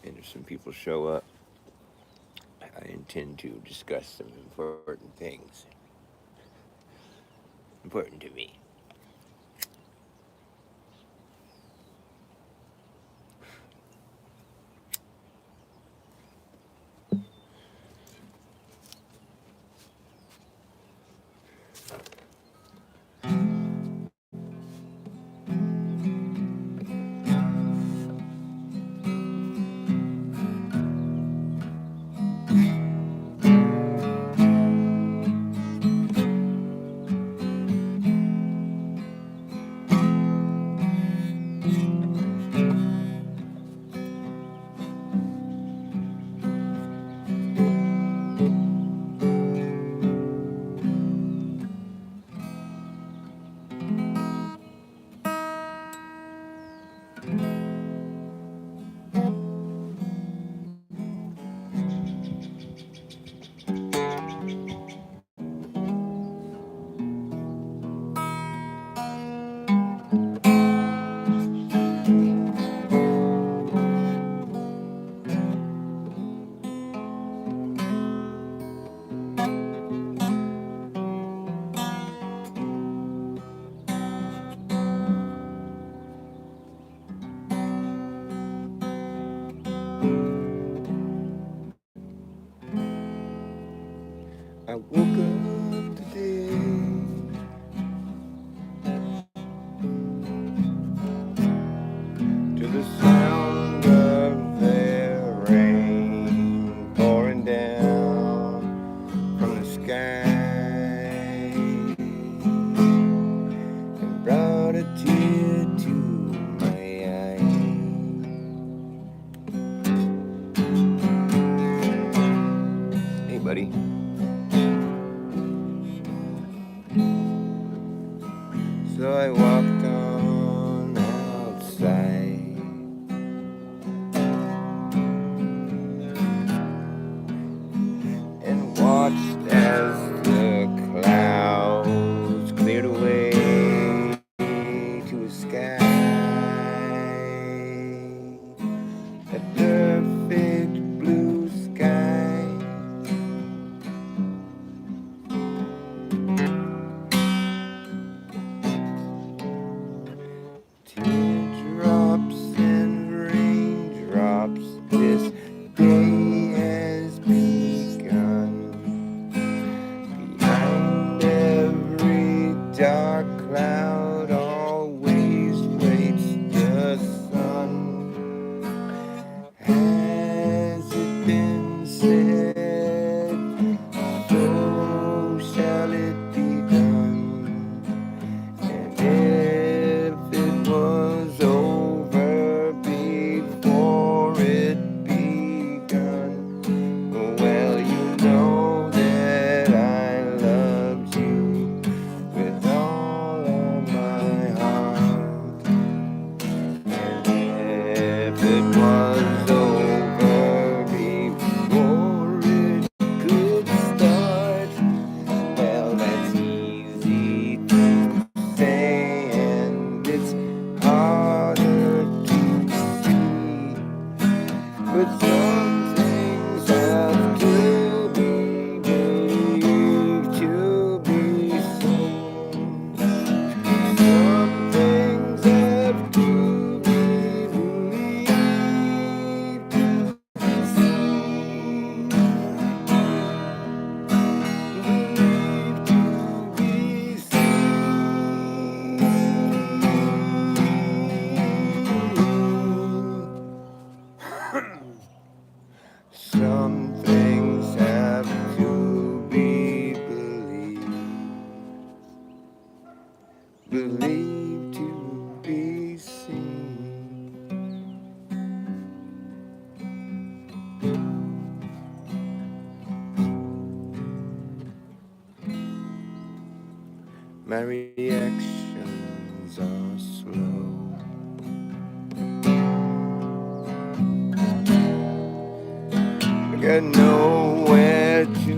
and if some people show up, I intend to discuss some important things. Important to me. I woke up today to the sound of their rain pouring down from the sky and brought a tear to my eye. Hey, buddy. So I walked on outside and watched as the clouds cleared away to a sky, a perfect blue sky. Teardrops and raindrops, this day has begun. Behind every dark cloud always waits the sun. Has it been said, so shall it be done? And if it was over before it begun, well, you know that I loved you with all of my heart. And if it was over before it could start, well, that's easy to say, and it's harder to see. But some things have to be believed to be so. Some things have to be believed to be seen. Believed to be seen. Some things have to be believed to be seen. My reactions are slow. I got nowhere to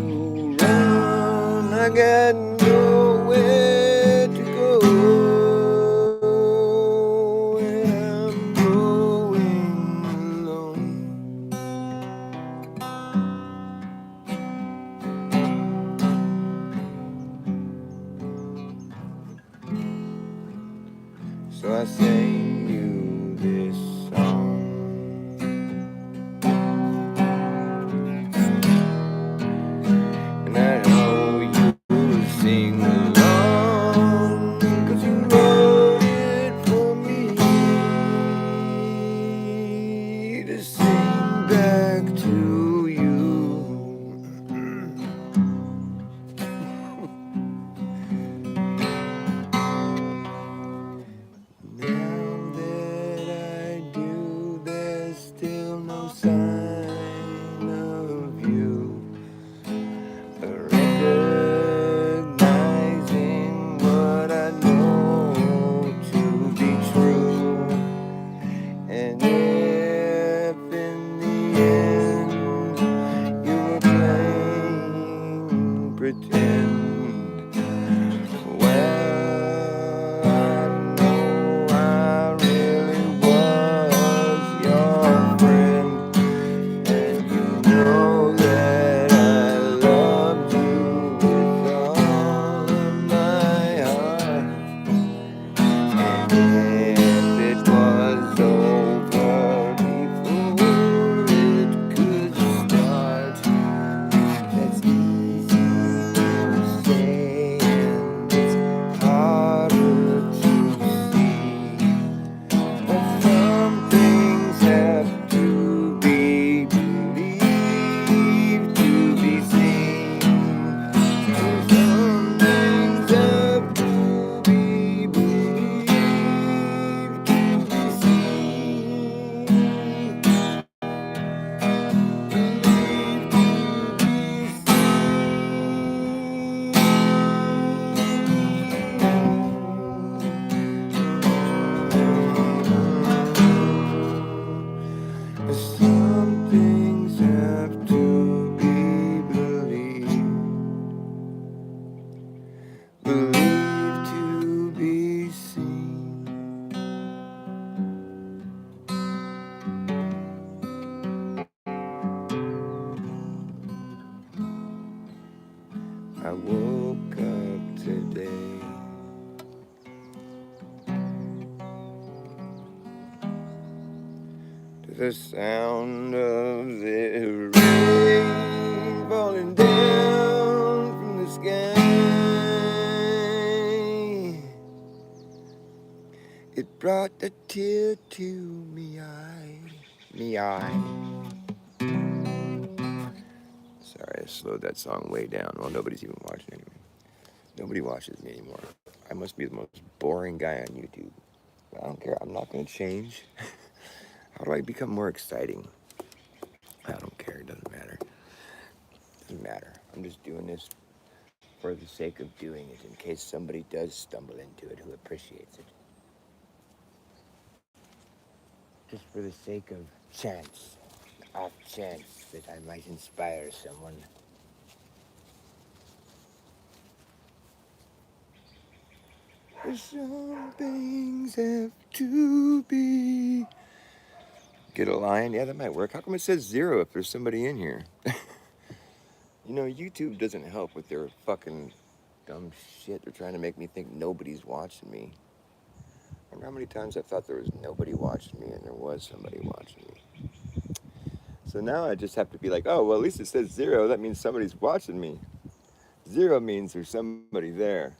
run. I got nowhere to go. And I'm going alone. Some things have to be believed to be seen. I woke up today to the sound of the rain falling down from the sky. It brought a tear to me eye, me eye. Sorry, I slowed that song way down. Well, nobody's even watching anyway. Nobody watches me anymore. I must be the most boring guy on YouTube. I don't care. I'm not going to change. How do I become more exciting? I don't care. It doesn't matter. It doesn't matter. I'm just doing this for the sake of doing it in case somebody does stumble into it who appreciates it. Just for the sake of chance, off chance that I might inspire someone. Some things have to be. Get a line? Yeah, that might work. How come it says 0 if there's somebody in here? You know, YouTube doesn't help with their fucking dumb shit. They're trying to make me think nobody's watching me. I wonder how many times I thought there was nobody watching me and there was somebody watching me. So now I just have to be like, oh, well, at least it says 0. That means somebody's watching me. 0 means there's somebody there.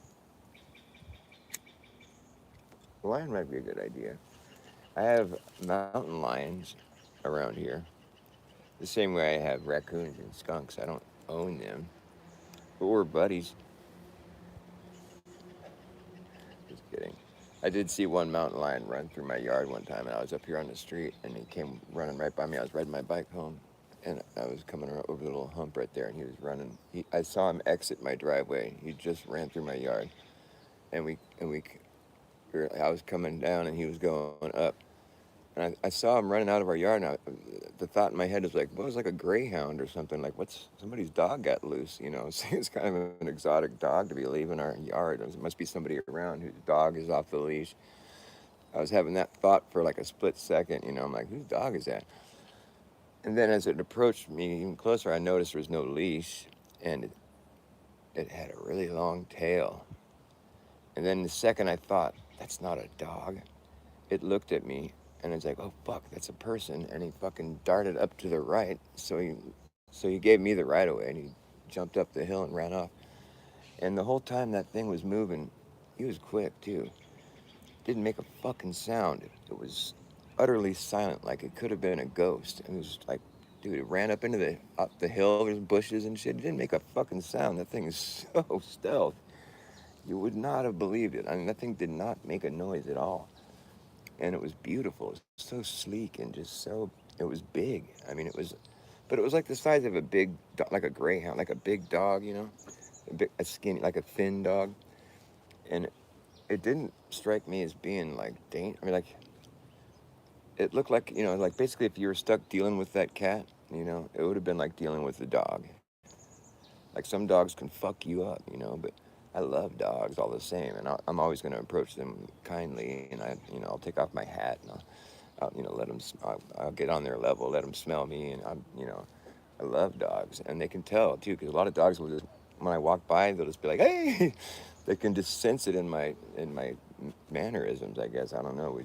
A lion might be a good idea. I have mountain lions around here. The same way I have raccoons and skunks. I don't own them. But we're buddies. Just kidding. I did see one mountain lion run through my yard one time, and I was up here on the street, and he came running right by me. I was riding my bike home, and I was coming over the little hump right there, and he was running. I saw him exit my driveway. He just ran through my yard, and I was coming down, and he was going up, and I saw him running out of our yard. And the thought in my head was like, "What was like a greyhound or something? Like, what's somebody's dog got loose? You know, it's kind of an exotic dog to be leaving our yard. There must be somebody around whose dog is off the leash." I was having that thought for like a split second. You know, I'm like, "Whose dog is that?" And then as it approached me even closer, I noticed there was no leash, and it had a really long tail. And then the second I thought, "That's not a dog," it looked at me and it's like, oh fuck, that's a person. And he fucking darted up to the right. So he gave me the right of way, and he jumped up the hill and ran off. And the whole time that thing was moving, he was quick too. Didn't make a fucking sound. It was utterly silent, like it could have been a ghost. It was like, dude, it ran up the hill. There's bushes and shit. It didn't make a fucking sound. That thing is so stealth. You would not have believed it. I mean, that thing did not make a noise at all. And it was beautiful. It was so sleek and just so. It was big. I mean, but it was like the size of a big, like a greyhound, like a big dog, you know, a skinny, like a thin dog. And it didn't strike me as being like I mean, like it looked like, you know, like basically if you were stuck dealing with that cat, you know, it would have been like dealing with the dog. Like some dogs can fuck you up, you know, but I love dogs all the same, and I'm always going to approach them kindly, and I'll take off my hat, and let them. I'll get on their level, let them smell me, and I love dogs, and they can tell too, because a lot of dogs will just, when I walk by, they'll just be like, hey, they can just sense it in my mannerisms. I guess I don't know.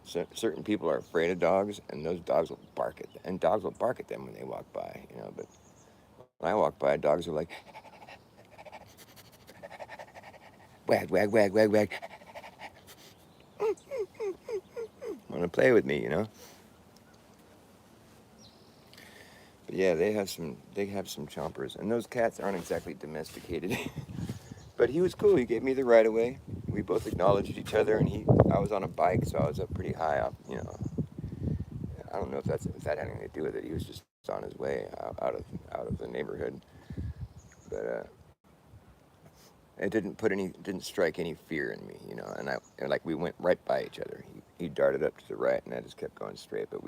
Certain people are afraid of dogs, and those dogs will bark at them, and dogs will bark at them when they walk by, you know, but. When I walk by, dogs are like, wag, wag, wag, wag, wag. Want to play with me, you know? But yeah, they have some chompers, and those cats aren't exactly domesticated. But he was cool. He gave me the right of way. We both acknowledged each other, and I was on a bike, so I was up pretty high up. You know, I don't know if that had anything to do with it. He was just on his way out of the neighborhood, but it didn't strike any fear in me. You know, and like we went right by each other. He darted up to the right, and I just kept going straight, but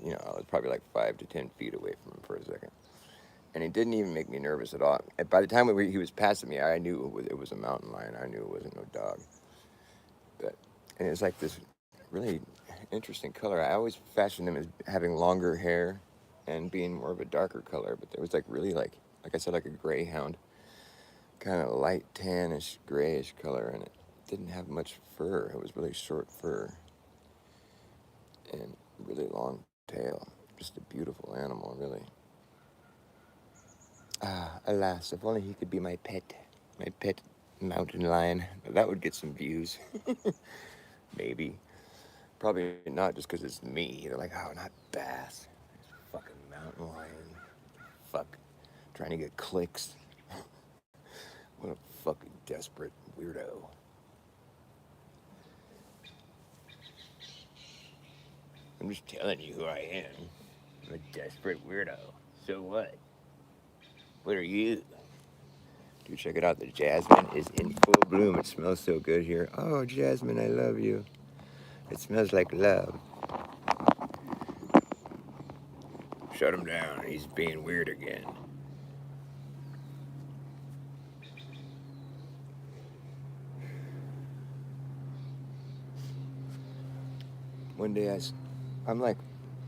I was probably like 5 to 10 feet away from him for a second. And it didn't even make me nervous at all. And by the time he was passing me, I knew it was a mountain lion. I knew it wasn't no dog. But and it's like this really interesting color. I always fashioned him as having longer hair and being more of a darker color. But there was like really like I said, like a greyhound, kind of light tannish grayish color, and it didn't have much fur. It was really short fur and really long tail. Just a beautiful animal, really. Ah, alas, if only he could be my pet mountain lion. That would get some views. Maybe. Probably not just because it's me. They're like, oh, not Bass. Fucking mountain lion. Fuck. Trying to get clicks. What a fucking desperate weirdo. I'm just telling you who I am. I'm a desperate weirdo. So what? What are you? Dude, check it out. The jasmine is in full bloom. It smells so good here. Oh, jasmine, I love you. It smells like love. Shut him down. He's being weird again. One day I'm like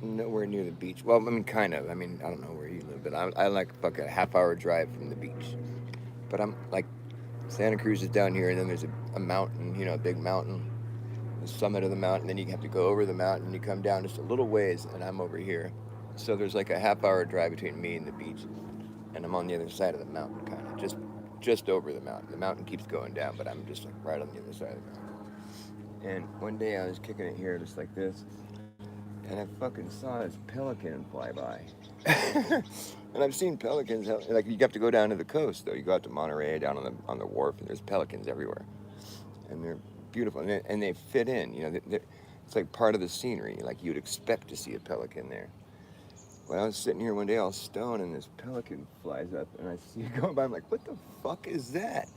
nowhere near the beach. Well, I mean, kind of. I mean, I don't know where you live, but I like fuck a half-hour drive from the beach. But I'm like, Santa Cruz is down here, and then there's a mountain, a big mountain, the summit of the mountain. Then you have to go over the mountain, and you come down just a little ways, and I'm over here. So there's like a half-hour drive between me and the beach, and I'm on the other side of the mountain, kind of just over the mountain. The mountain keeps going down, but I'm just like right on the other side of the mountain. And one day I was kicking it here just like this, and I fucking saw this pelican fly by. And I've seen pelicans. Like you have to go down to the coast though. You go out to Monterey, down on the wharf, and there's pelicans everywhere, and they're beautiful, and they fit in. It's like part of the scenery. Like you'd expect to see a pelican there. When I was sitting here one day all stoned, and this pelican flies up, and I see it going by. I'm like, what the fuck is that?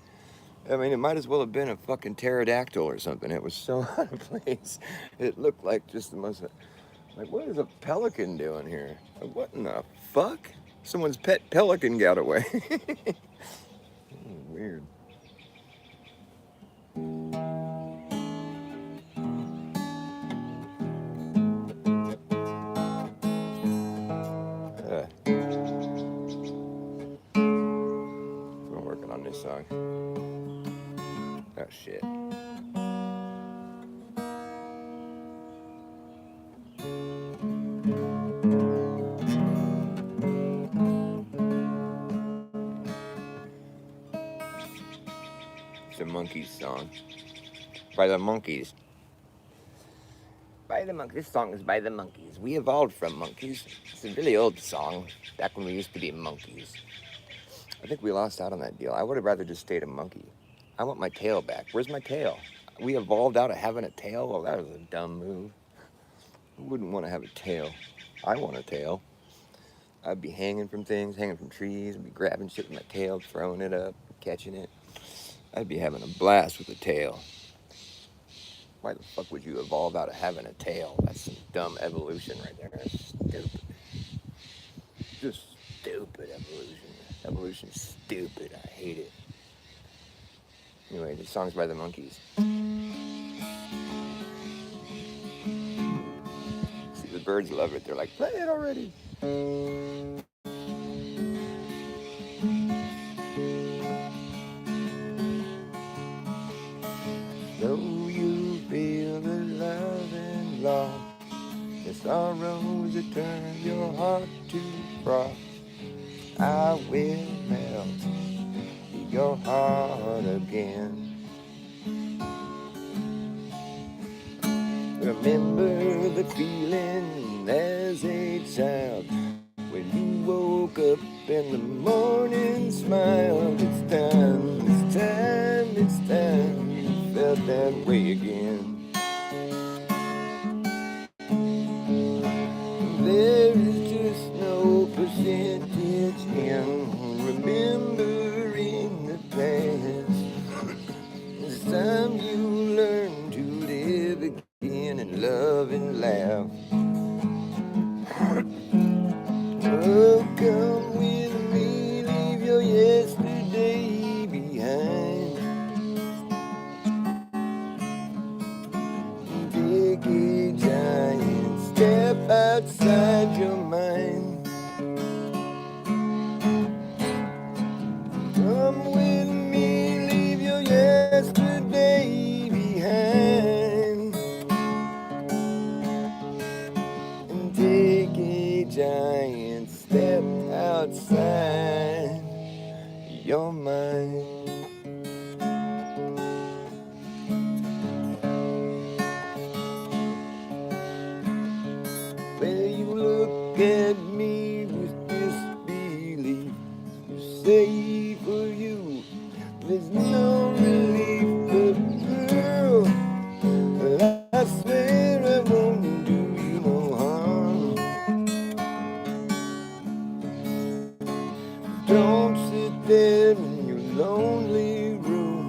I mean, it might as well have been a fucking pterodactyl or something. It was so out of place. It looked like just the most. Like, what is a pelican doing here? Like, what in the fuck? Someone's pet pelican got away. Weird. I'm working on this song. Oh, shit. It's a Monkees song. By the Monkees. By the Monkees. This song is by the Monkees. We evolved from monkeys. It's a really old song, back when we used to be monkeys. I think we lost out on that deal. I would have rather just stayed a monkey. I want my tail back. Where's my tail? We evolved out of having a tail? Well, that was a dumb move. Who wouldn't want to have a tail? I want a tail. I'd be hanging from things, hanging from trees, I'd be grabbing shit with my tail, throwing it up, catching it. I'd be having a blast with a tail. Why the fuck would you evolve out of having a tail? That's some dumb evolution right there. That's stupid. Just stupid evolution. Evolution's stupid. I hate it. Anyway, the song's by the Monkees. See, the birds love it. They're like, play it already. Though you feel the love and loss, the sorrows that turn your heart to frost, I will melt your heart again. Remember the feeling as a child when you woke up in the morning, smiled. It's time, it's time, it's time. You felt that way again. There is just no percentage in remembering the past. It's time you learn to live again and love and laugh. giant step outside your mind. Where you look at me with disbelief. You say for you, there's no relief. But girl, I swear I won't do you no harm. Don't sit there in your lonely room,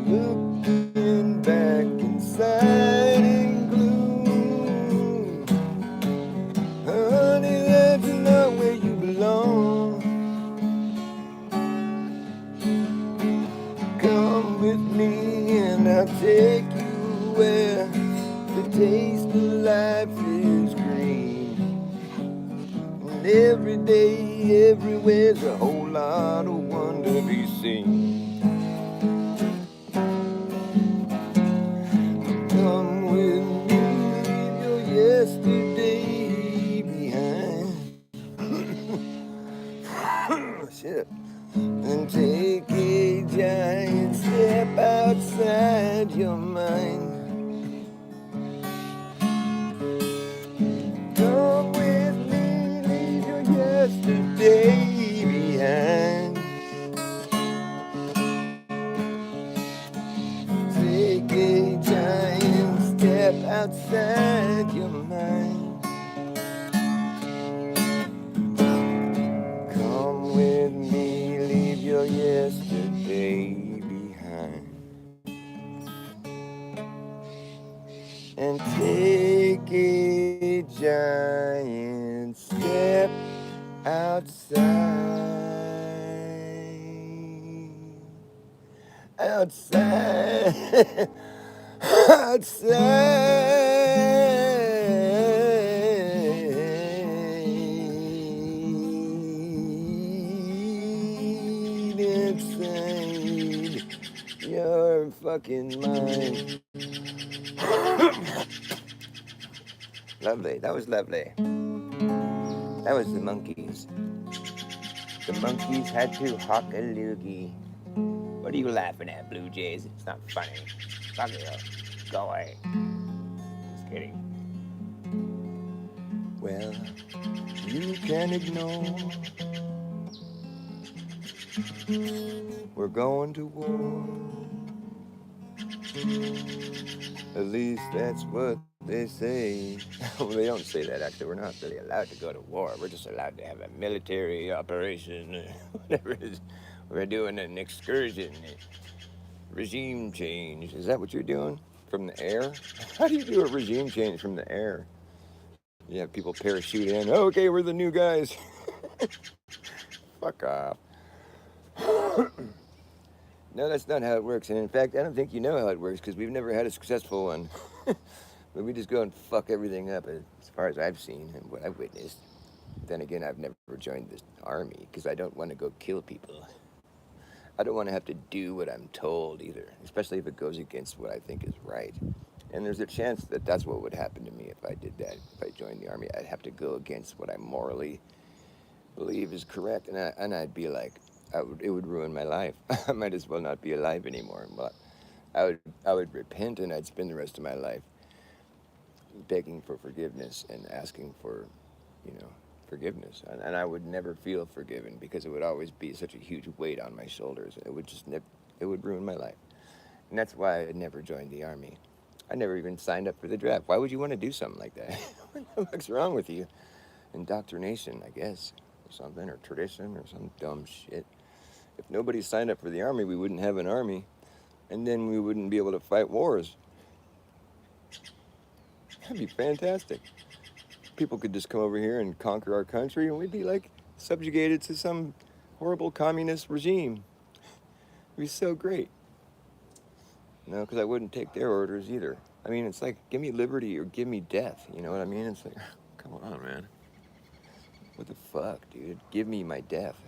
looking back inside in gloom. Honey, that's not where you belong. Come with me and I'll take you where the taste of life is green. And every day, everywhere's a whole lot of wonder to be seen. Come with me, leave your yesterday behind. Shit. And take a giant step outside your mind. Come with me, leave your yesterday behind. Take a giant step outside your mind. Come with me, leave your yesterday behind. And take a giant step outside. Outside. Outside your fucking mind. Lovely. That was lovely. That was the monkeys. The monkeys had to hawk a loogie. What are you laughing at, Blue Jays? It's not funny. Fuck it up. Go away. Just kidding. Well, you can ignore. We're going to war. At least that's what they say. Well, they don't say that, actually. We're not really allowed to go to war. We're just allowed to have a military operation, whatever it is. We're doing an excursion, regime change. Is that what you're doing? From the air? How do you do a regime change from the air? You have people parachute in. Oh, okay, we're the new guys. Fuck off. No, that's not how it works. And in fact, I don't think you know how it works because we've never had a successful one. But we just go and fuck everything up as far as I've seen and what I've witnessed. Then again, I've never joined the army because I don't want to go kill people. I don't want to have to do what I'm told either, especially if it goes against what I think is right. And there's a chance that that's what would happen to me if I did that. If I joined the army, I'd have to go against what I morally believe is correct, and I'd be like, it would ruin my life. I might as well not be alive anymore. But I would repent, and I'd spend the rest of my life begging for forgiveness and asking for, forgiveness. And I would never feel forgiven because it would always be such a huge weight on my shoulders. It would just it would ruin my life. And that's why I never joined the army. I never even signed up for the draft. Why would you want to do something like that? What the fuck's wrong with you? Indoctrination, I guess, or something, or tradition, or some dumb shit. If nobody signed up for the army, we wouldn't have an army, and then we wouldn't be able to fight wars. That'd be fantastic. People could just come over here and conquer our country, and we'd be like subjugated to some horrible communist regime. It'd be so great. No, because I wouldn't take their orders either. I mean, it's like, give me liberty or give me death. You know what I mean? It's like, come on, man. What the fuck, dude? Give me my death.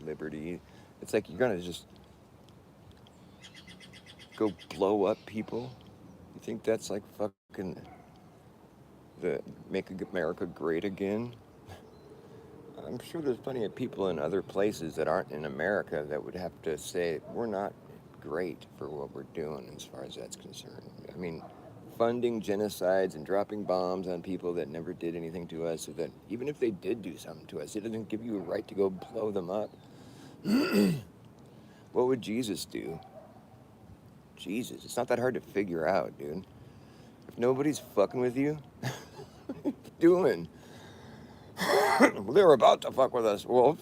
Liberty. It's like you're gonna just go blow up people. You think that's like fucking the Make America Great Again. I'm sure there's plenty of people in other places that aren't in America that would have to say we're not great for what we're doing as far as that's concerned. I mean, funding genocides and dropping bombs on people that never did anything to us, so that even if they did do something to us, it doesn't give you a right to go blow them up. What would Jesus do? Jesus, it's not that hard to figure out, dude. If nobody's fucking with you, what are you doing? They're about to fuck with us. Well,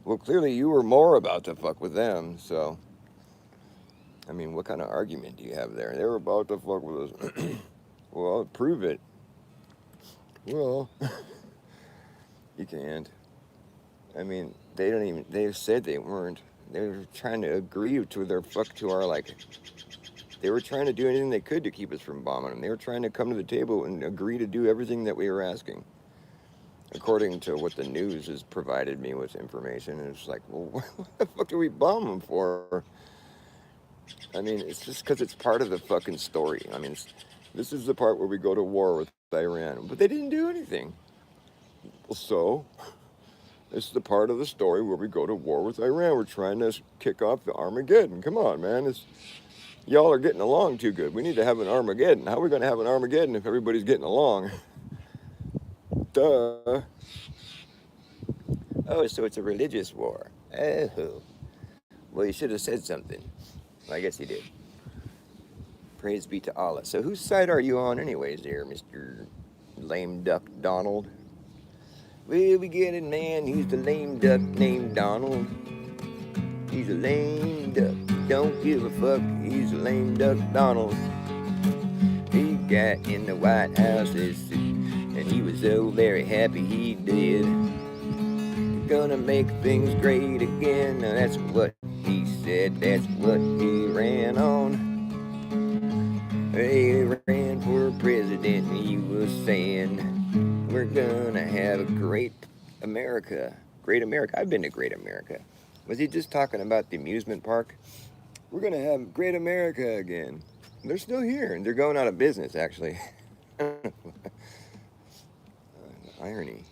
clearly you were more about to fuck with them. So, I mean, what kind of argument do you have there? They were about to fuck with us. Well, prove it. Well, you can't. I mean, they don't even. They said they weren't. They were trying to agree to their fuck to our like. They were trying to do anything they could to keep us from bombing them. They were trying to come to the table and agree to do everything that we were asking, according to what the news has provided me with information. And it's like, well, what the fuck do we bomb them for? I mean, it's just because it's part of the fucking story. I mean, this is the part where we go to war with Iran, but they didn't do anything. Well, so this is the part of the story where we go to war with Iran. We're trying to kick off the Armageddon. Come on, man. Y'all are getting along too good. We need to have an Armageddon. How are we going to have an Armageddon if everybody's getting along? Duh. Oh, so it's a religious war. Oh. Well, you should have said something. Well, I guess you did. Praise be to Allah. So whose side are you on anyways there, Mr. Lame Duck Donald? Well, we get it, man. He's the lame duck named Donald. He's a lame duck. Don't give a fuck. He's a lame duck Donald. He got in the White House and he was so very happy he did. Gonna make things great again. Now that's what he said. That's what he ran on. He ran for president and he was saying, we're gonna have a great America. Great America. I've been to Great America. Was he just talking about the amusement park? We're gonna have Great America again. They're still here and they're going out of business, actually. Irony.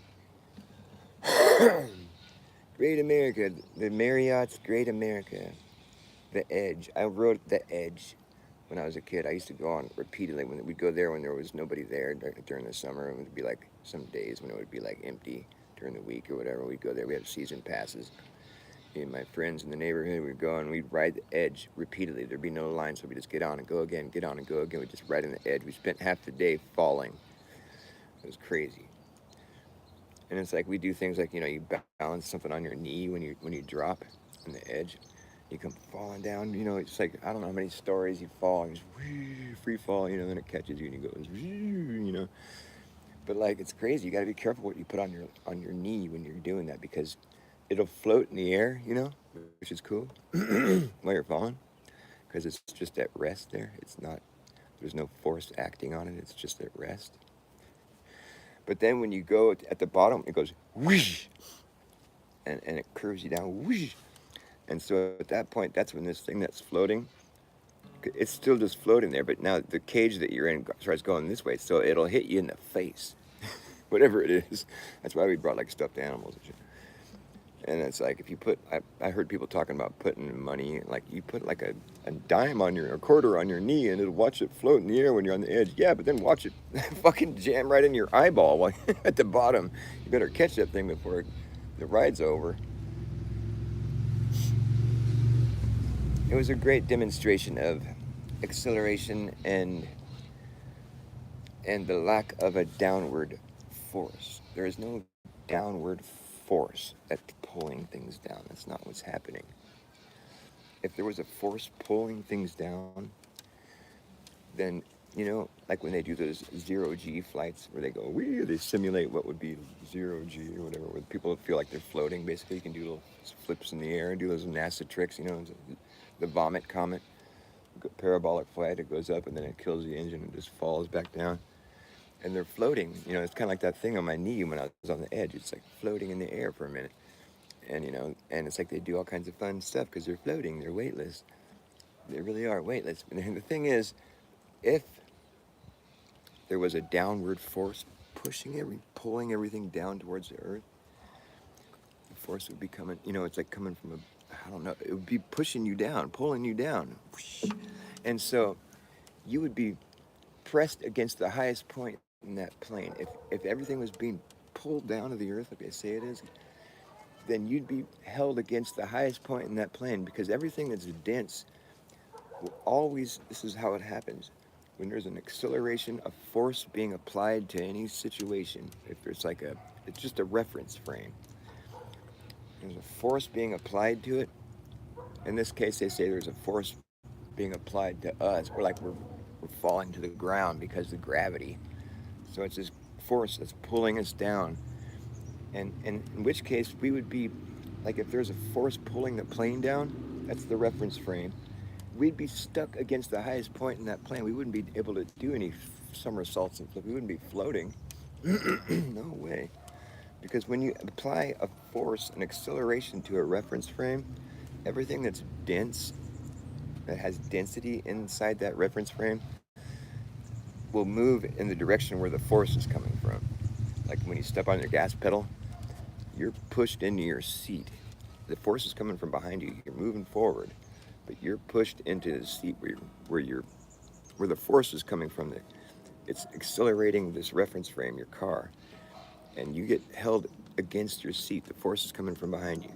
Great America. The Marriott's Great America. The Edge. I wrote The Edge when I was a kid. I used to go on repeatedly when we'd go there when there was nobody there during the summer. It would be like some days when it would be like empty during the week or whatever. We'd go there. We had season passes. Me and my friends in the neighborhood, we'd go and we'd ride the Edge repeatedly. There'd be no line, so we'd just get on and go again, get on and go again. We'd just ride on the Edge. We spent half the day falling. It was crazy. And it's like we do things like, you know, you balance something on your knee when you drop on the Edge. You come falling down, you know, it's like, I don't know how many stories you fall, and just free fall, you know, then it catches you and you go, you know. But like, it's crazy. You got to be careful what you put on your knee when you're doing that, because it'll float in the air, you know, which is cool while you're falling, because it's just at rest there. It's not, there's no force acting on it. It's just at rest. But then when you go at the bottom, it goes whoosh, and it curves you down, whoosh. And so at that point, that's when this thing that's floating, it's still just floating there, but now the cage that you're in starts going this way, so it'll hit you in the face, whatever it is. That's why we brought like stuffed animals and shit. And it's like, if you put, I heard people talking about putting money, like you put like a dime on a quarter on your knee and it'll watch it float in the air when you're on the edge. Yeah, but then watch it fucking jam right in your eyeball while at the bottom. You better catch that thing before the ride's over. It was a great demonstration of acceleration and the lack of a downward force. There is no downward force that's pulling things down. That's not what's happening. If there was a force pulling things down, then, you know, like when they do those zero-G flights where they go, wee, they simulate what would be zero-G or whatever, where people feel like they're floating. Basically, you can do little flips in the air and do those NASA tricks, you know, the vomit comet, parabolic flight, it goes up and then it kills the engine and just falls back down. And they're floating, you know, it's kind of like that thing on my knee when I was on the edge. It's like floating in the air for a minute. And, you know, and it's like they do all kinds of fun stuff because they're floating, they're weightless. They really are weightless. And the thing is, if there was a downward force pulling everything down towards the earth, the force would be coming, it's like coming from I don't know, it would be pushing you down, pulling you down. And so you would be pressed against the highest point in that plane. If everything was being pulled down to the earth, like they say it is, then you'd be held against the highest point in that plane because everything that's dense will always, this is how it happens. When there's an acceleration, a force being applied to any situation, if there's it's just a reference frame. There's a force being applied to it. In this case, they say there's a force being applied to us. We're falling to the ground because of gravity. So it's this force that's pulling us down. And in which case, we would be like if there's a force pulling the plane down, that's the reference frame. We'd be stuck against the highest point in that plane. We wouldn't be able to do any somersaults and flip. We wouldn't be floating. No way. Because when you apply a force, an acceleration to a reference frame, everything that's dense, that has density inside that reference frame, will move in the direction where the force is coming from. Like when you step on your gas pedal, you're pushed into your seat. The force is coming from behind you. You're moving forward, but you're pushed into the seat where the force is coming from. It's accelerating this reference frame, your car, and you get held against your seat. The force is coming from behind you.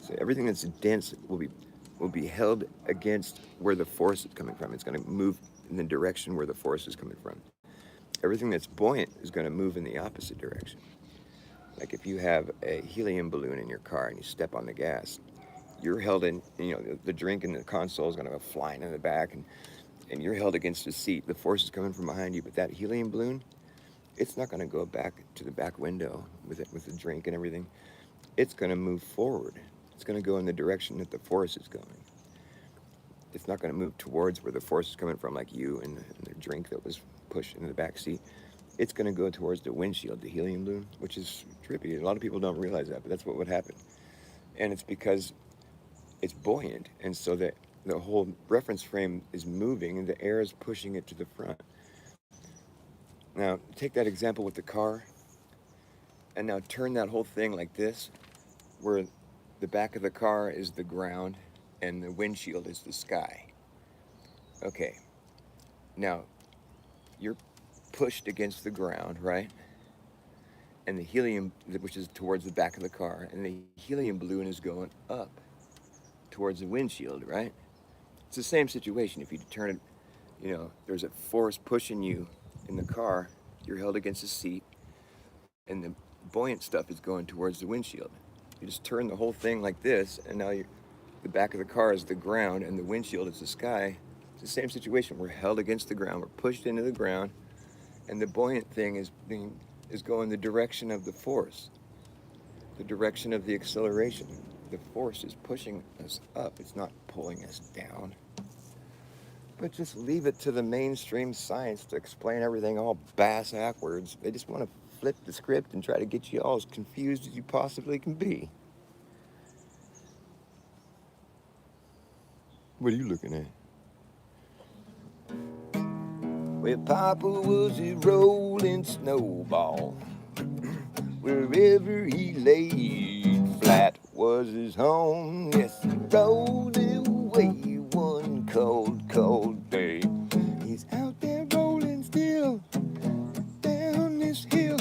So everything that's dense will be held against where the force is coming from. It's going to move in the direction where the force is coming from. Everything that's buoyant is going to move in the opposite direction. Like if you have a helium balloon in your car and you step on the gas, you're held in, the drink in the console is going to go flying in the back, and you're held against the seat. The force is coming from behind you, but that helium balloon, it's not going to go back to the back window with the drink and everything. It's going to move forward. It's going to go in the direction that the force is going. It's not going to move towards where the force is coming from, like you and the drink that was pushed into the back seat. It's going to go towards the windshield, the helium balloon, which is trippy. A lot of people don't realize that, but that's what would happen. And it's because it's buoyant, and so that the whole reference frame is moving, and the air is pushing it to the front. Now, take that example with the car, and now turn that whole thing like this, where the back of the car is the ground, and the windshield is the sky. Okay, now, you're pushed against the ground, right? And the helium, which is towards the back of the car, and the helium balloon is going up towards the windshield, right? It's the same situation. If you turn it, there's a force pushing you in the car, you're held against the seat, and the buoyant stuff is going towards the windshield. You just turn the whole thing like this, and now the back of the car is the ground, and the windshield is the sky. It's the same situation. We're held against the ground, we're pushed into the ground, and the buoyant thing is going the direction of the force, the direction of the acceleration. The force is pushing us up. It's not pulling us down. But just leave it to the mainstream science to explain everything all backwards. They just want to flip the script and try to get you all as confused as you possibly can be. What are you looking at? Well, Papa was a rolling snowball. Wherever he laid flat was his home. Yes, he rolled away one cold, cold day. He's out there rolling still down this hill.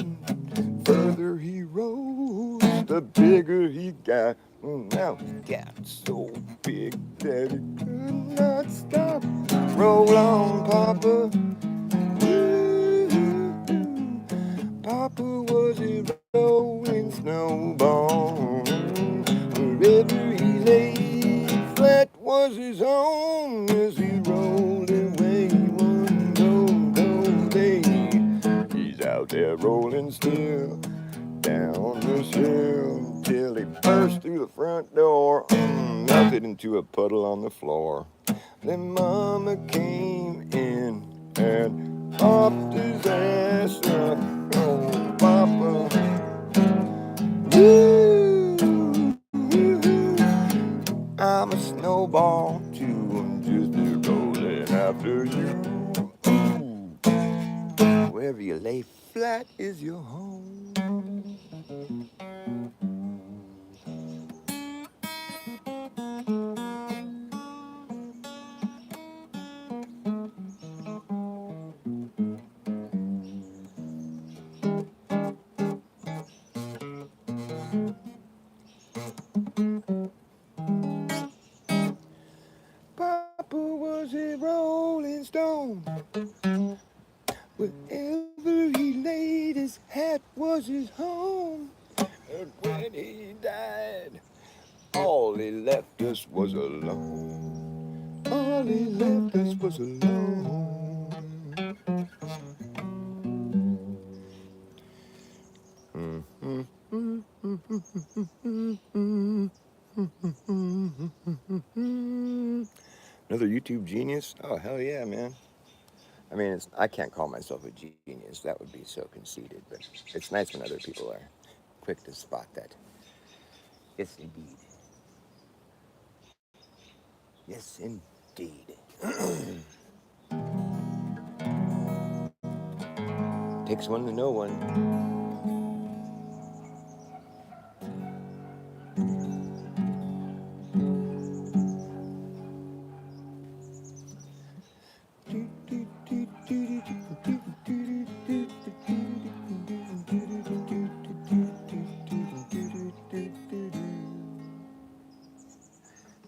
Further he rolls, the bigger he got. Now he got so big that he could not stop. Roll on, Papa. Papa was a rolling snowball. Wherever he lay, flat was his home as he rolled away one cold, cold day. He's out there rolling still down this hill till he burst through the front door, melted into a puddle on the floor. Then Mama came in and popped his ass up. Oh, Papa. Woo, I'm a snowball too. I'm just a rolling after you. Ooh. is your home. Papa was a rolling stone. Wherever he laid his hat was his home. And when he died, all he left us was alone. All he left us was alone. Another YouTube genius? Oh, hell yeah, man. I mean, I can't call myself a genius. That would be so conceited, but it's nice when other people are quick to spot that. Yes, indeed. Yes, indeed. Takes one to know one.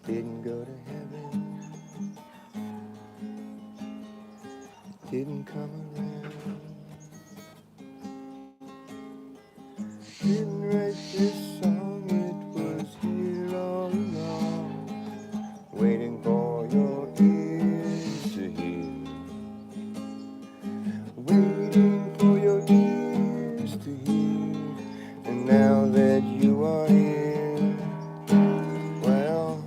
Didn't go to heaven, didn't come around. Didn't write this song, it was here all along, waiting for your ears to hear, waiting for your ears to hear. And now that you are here, well,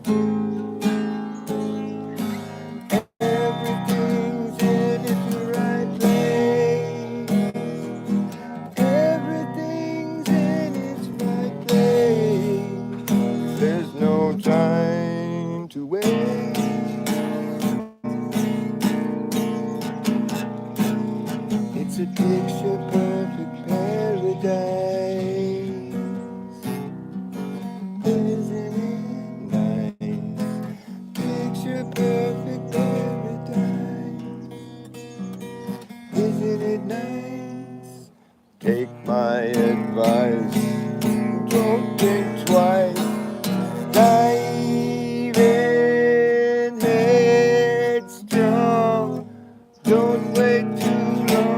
everything's in its right place. Everything's in its right place. There's no time to wait. It's a picture perfect paradise. Isn't it nice? Picture perfect paradise. Isn't it nice? Take my advice. Don't think twice. Dive in headstrong. Don't wait too long.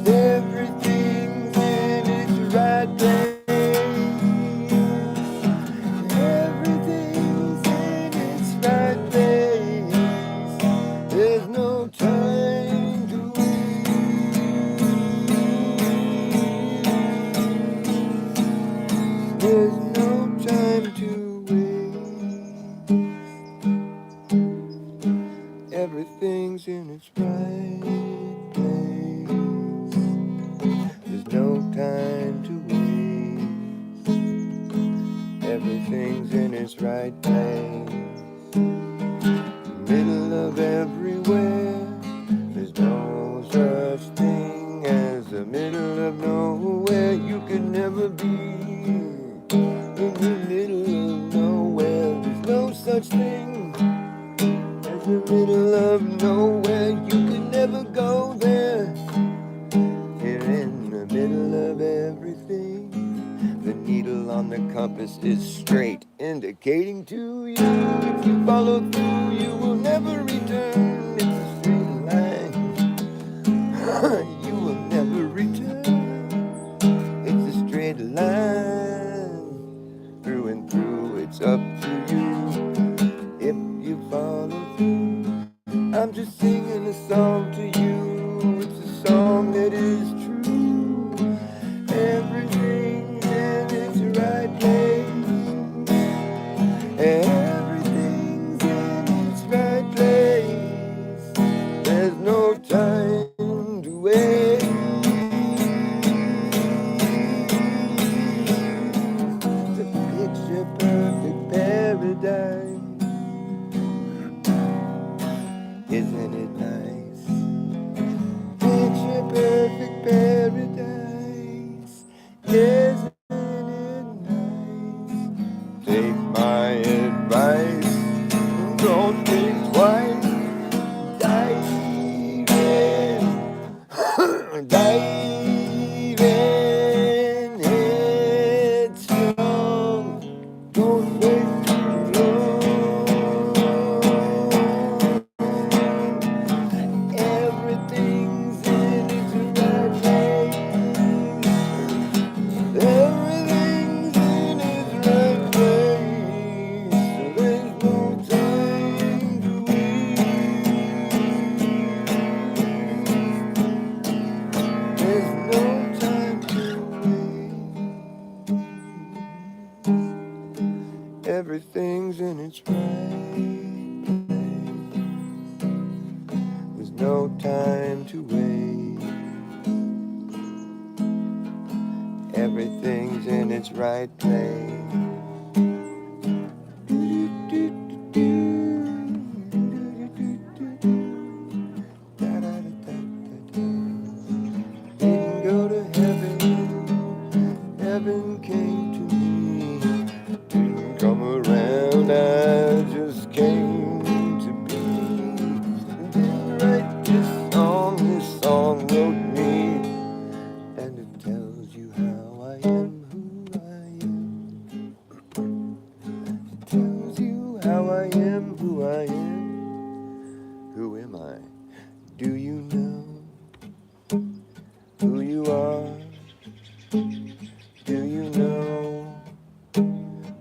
Everything's in its right place. Everything's in its right place. There's no time to wait. There's no time to wait. Everything's in its right place. There's no time to wait. Everything's in its right place. Middle of everywhere. There's no such thing as the middle of nowhere. You can never be in the middle of nowhere. There's no such thing as the middle of nowhere. You can never go there. You're in the middle of everything. The needle on the compass is straight, indicating to you if you follow through, you will never return. It's a straight line. You will never return. It's a straight line. Through and through, it's up to you if you follow through. I'm just singing a song to you. It's a song that is true. Everything's in its right place. Everything's in its right place. There's no time to wait. It's a picture perfect paradise. Isn't it nice? perfect paradise. Isn't it nice? Take my advice, don't think twice. Dive in, dive in, headstrong. Don't wait too long. Everything's in its right place. Everything's in its right place. There's no time to waste. There's no time to waste. Everything's in its right place. There's no time to waste. Everything's in its right place. Didn't go to heaven, heaven came to me. Didn't come around, I just came to be. Didn't write this song wrote me. And it tells you how I am, who I am. It tells you how I am, who I am. Who am I? Do you know who you are? Do you know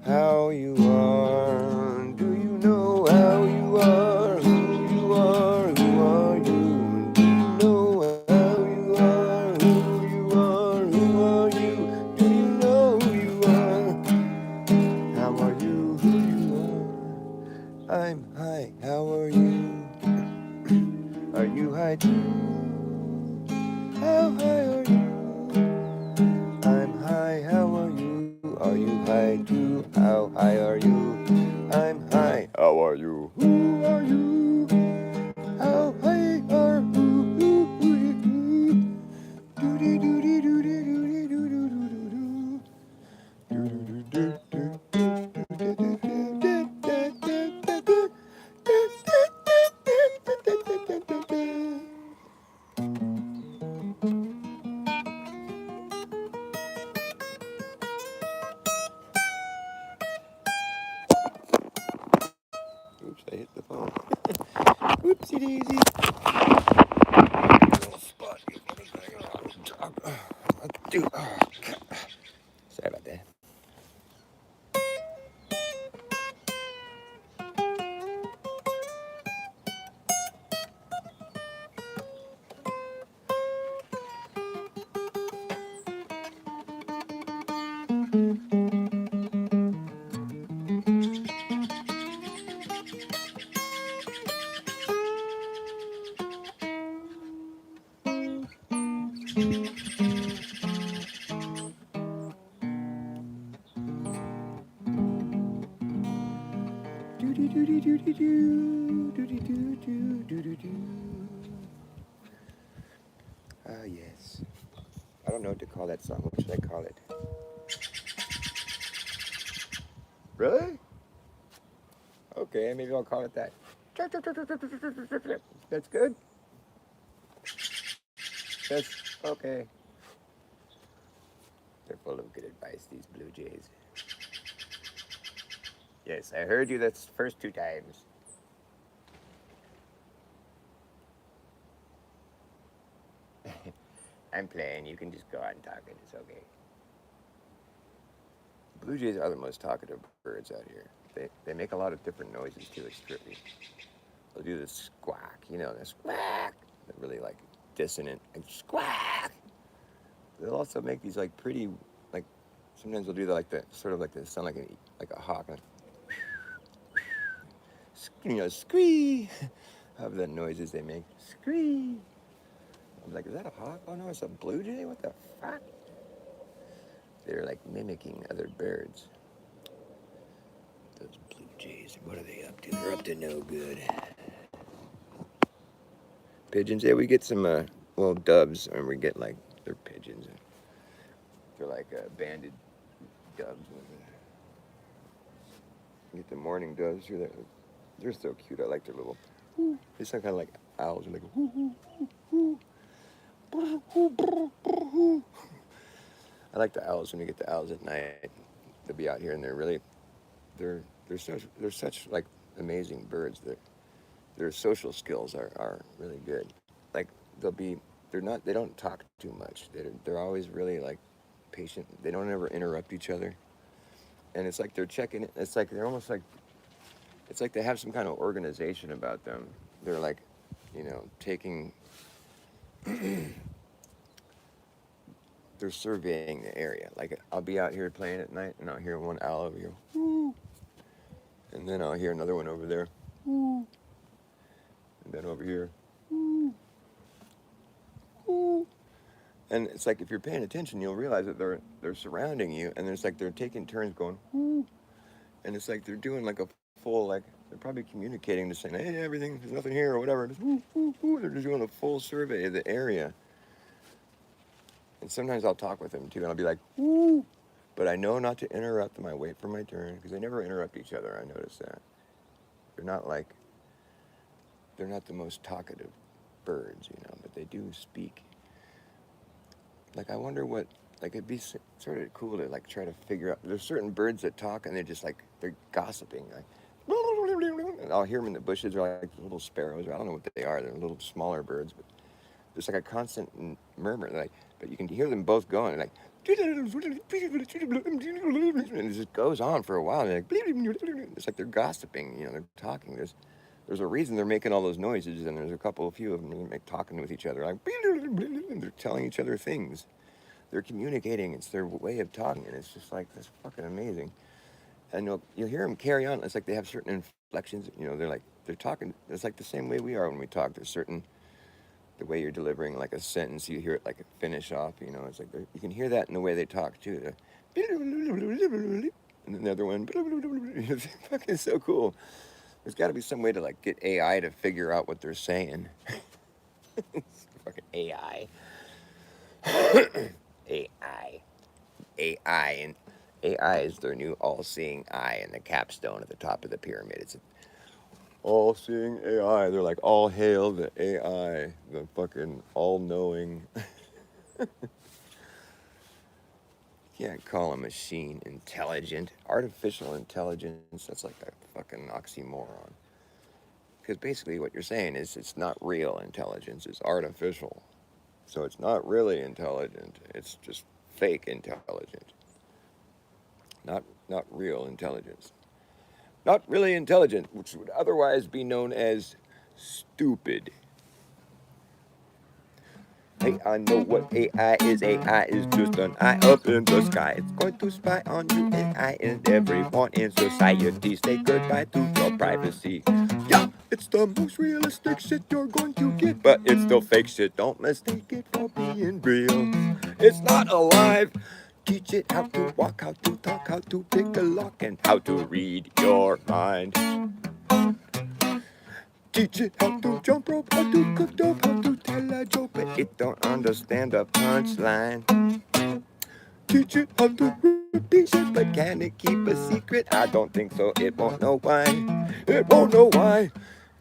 how you are? Do you know how you are? Who you are? Who are you? Do you know how you are? Who you are? Who are you? Do you know who you are? How are you? Who you are? I'm high. How are you? Are you high too? How high are you? I'm high. How are you? Are you high too? How high are you? I'm high. How are you? Who are you? How high are you? Doody doody doody doody doody doody. Oops, I hit the phone. Oopsie daisy. Little spot. Dude, oh, sorry about that. Doody doody doody doo, doody doo doo doody doo. Ah, yes. I don't know what to call that song. What should I call it? Really? Okay, maybe I'll call it that. That's good? That's okay. They're full of good advice, these Blue Jays. Yes, I heard you the first two times. I'm playing. You can just go on talking. It's okay. Blue Jays are the most talkative birds out here. They make a lot of different noises too. It's trippy. They'll do the squawk, the squawk. They're really like dissonant, like squawk. They'll also make these like pretty, like sometimes they'll do the sort of like the sound like a hawk, like, scree. Of the noises they make, scree. I was like, is that a hawk? Oh no, it's a blue jay. What the fuck? They're like mimicking other birds. Those blue jays, what are they up to? They're up to no good. Pigeons, yeah, we get some well, doves, and we get like they're pigeons. They're like banded doves. You get the mourning doves. They're so cute. I like their little. They sound kind of like owls. Like I like the owls when you get the owls at night. They'll be out here and they're they're such like amazing birds. Their social skills are really good. Like they'll be they don't talk too much. They're always really like patient. They don't ever interrupt each other. And it's like they're checking. It's like they're almost like it's like they have some kind of organization about them. They're like, taking they're surveying the area. Like I'll be out here playing at night, and I'll hear one owl over here, and then I'll hear another one over there, and then over here, and it's like if you're paying attention, you'll realize that they're surrounding you, and it's like they're taking turns going, and it's like they're doing like a full like they're probably communicating to saying, hey, everything, there's nothing here or whatever. Just, they're just doing a full survey of the area, and sometimes I'll talk with them too, and I'll be like, but I know not to interrupt them. I wait for my turn because they never interrupt each other. I notice that they're not like they're not the most talkative birds, but they do speak. Like I wonder what like it'd be sort of cool to like try to figure out. There's certain birds that talk and they're just like they're gossiping. Like, and I'll hear them in the bushes. They're like little sparrows. I don't know what they are. They're little smaller birds, but there's like a constant murmur. Like, but you can hear them both going like. And it just goes on for a while. Like, it's like they're gossiping. They're talking. There's a reason they're making all those noises, and there's a few of them talking with each other, like they're telling each other things. They're communicating. It's their way of talking, and it's just like that's fucking amazing. And you'll hear them carry on. It's like they have certain inflections. They're talking. It's like the same way we are when we talk. There's certain the way you're delivering like a sentence. You hear it like a finish off. It's like you can hear that in the way they talk too. And then the other one, it's fucking so cool. There's got to be some way to like get AI to figure out what they're saying. Fucking AI, AI, AI, and AI is their new all-seeing eye and the capstone at the top of the pyramid. It's all-seeing AI. They're like all hail the AI, the fucking all-knowing. Can't call a machine intelligent. Artificial intelligence, that's like a fucking oxymoron. Because basically what you're saying is it's not real intelligence, it's artificial. So it's not really intelligent, it's just fake intelligent. Not real intelligence. Not really intelligent, which would otherwise be known as stupid. Hey, I know what AI is. AI is just an eye up in the sky. It's going to spy on you and I and everyone in society. Say goodbye to your privacy. Yeah, it's the most realistic shit you're going to get, but it's still fake shit. Don't mistake it for being real. It's not alive. Teach it how to walk, how to talk, how to pick a lock, and how to read your mind. Teach it how to jump rope, how to cook dope, how to tell a joke, but it don't understand a punchline. Teach it how to repeat shit, but can it keep a secret? I don't think so, it won't know why. It won't know why.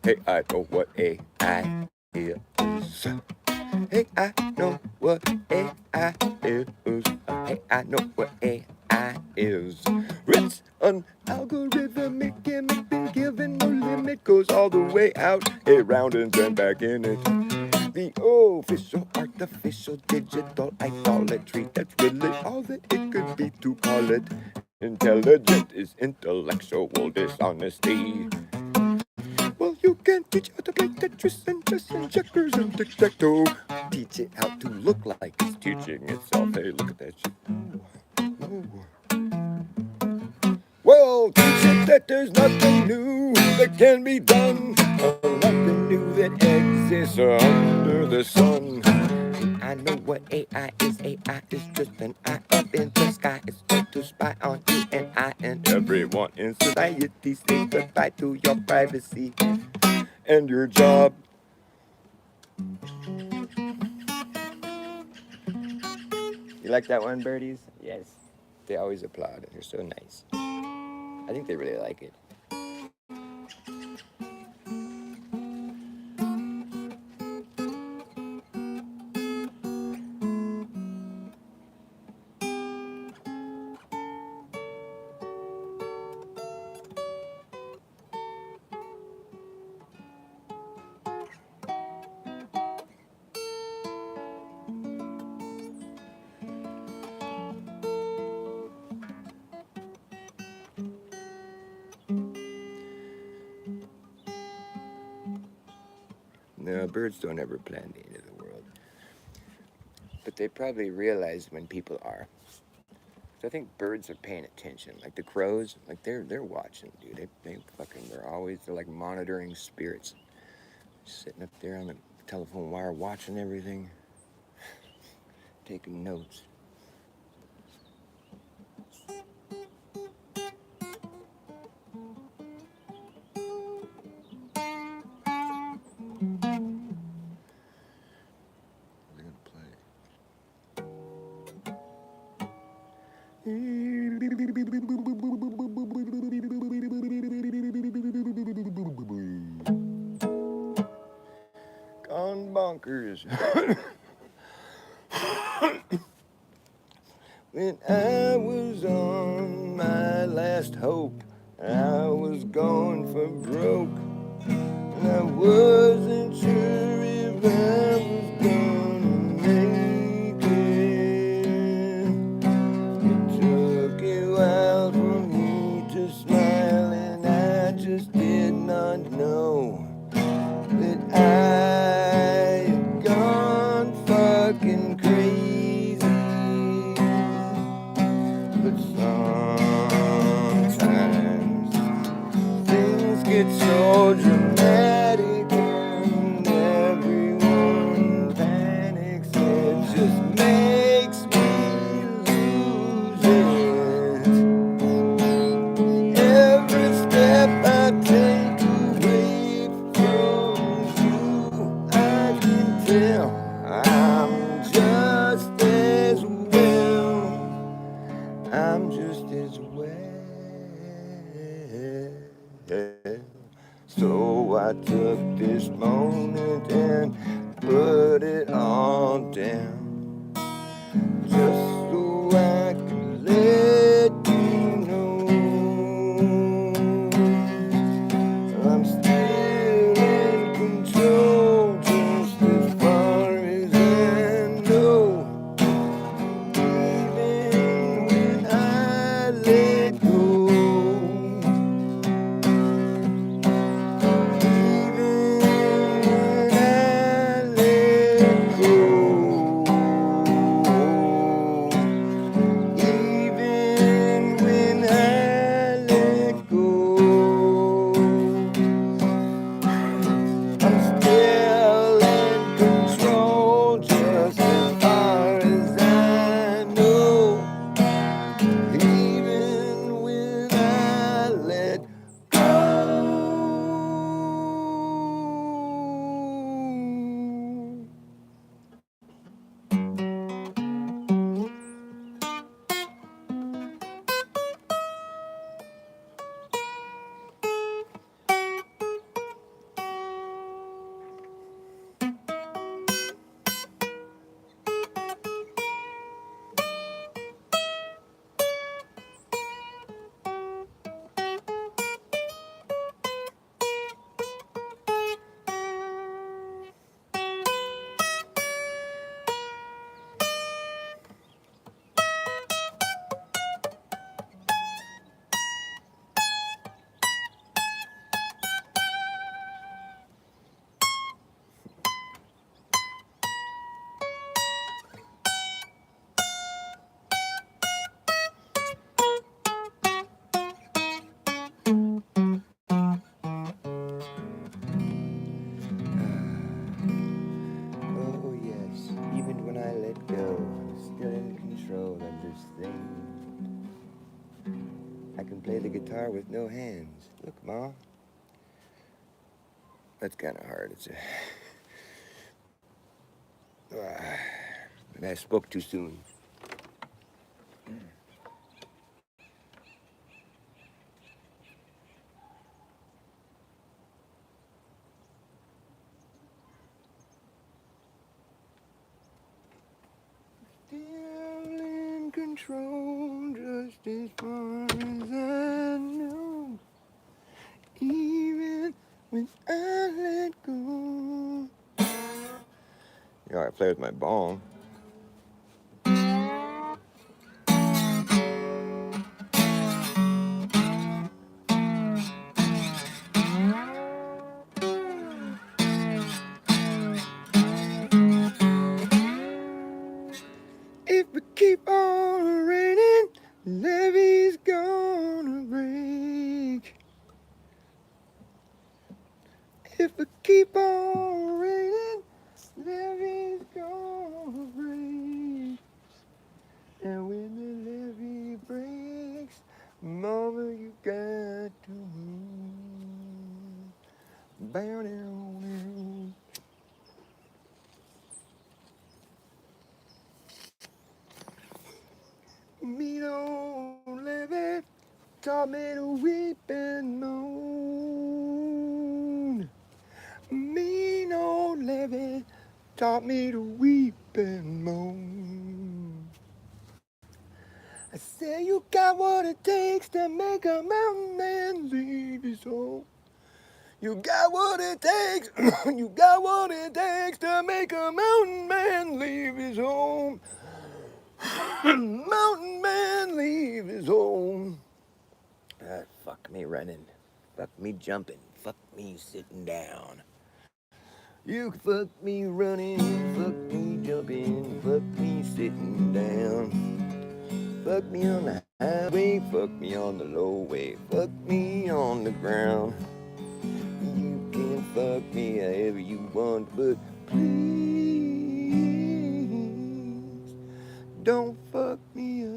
Hey, I know what AI is. Hey, I know what AI is. Hey, I know what AI is. It's an algorithmic gimmick, been given no limit, goes all the way out, around and then back in it. The official, artificial, digital idolatry, that's really all that it could be to call it. Intelligent is intellectual dishonesty. Well, you can teach how to play Tetris and chess and checkers and tic-tac-toe. Teach it how to look like it's teaching itself. Hey, look at that shit. Well, teach it that there's nothing new that can be done. Nothing new that exists under the sun. I know what AI is. AI is just an eye up in the sky. It's going to spy on you and I and everyone in society. Say goodbye to your privacy and your job. You like that one, birdies? Yes. They always applaud. They're so nice. I think they really like it. No, birds don't ever plan the end of the world. But they probably realize when people are. So I think birds are paying attention. Like the crows, like they're watching, dude. They're like monitoring spirits. Sitting up there on the telephone wire watching everything, taking notes. We're gonna play. Gone bonkers. When I was on my last hope, I was going for broke. And I wasn't sure if I was gonna make it. It took a while for me to smile, and I just did not know that I had gone fucking crazy. But sometimes things get so dramatic and everyone panics. It just makes me lose it. Every step I take away from you, I can tell I'm just as well. I'm just as well. So I took this moment and put it all down, just so I could let you know I'm still in control, just as far as I know. Even when I let go, even when I let go, even when I let go, I'm still in control, just as far as I know. Even when I let go. Oh yes, even when I let go, I'm still in control of this thing. I can play the guitar with no hands. Look, Ma. That's kind of hard. Maybe I spoke too soon. control just as far as I know. Even when I let go. You know, I play with my bong. If we keep on raining, levee's gonna break. If we keep on raining, levee's gonna break. And when the levee breaks, mama, you got to move. Bow down. Mean old levee taught me to weep and moan. Mean old levee taught me to weep and moan. I say you got what it takes to make a mountain man leave his home. You got what it takes, you got what it takes to make a mountain man leave his home. Mountain man leave his home. Fuck me running, fuck me jumping, fuck me sitting down. You can fuck me running, fuck me jumping, fuck me sitting down. Fuck me on the highway, fuck me on the low way, fuck me on the ground. You can fuck me however you want, but please don't fuck me up.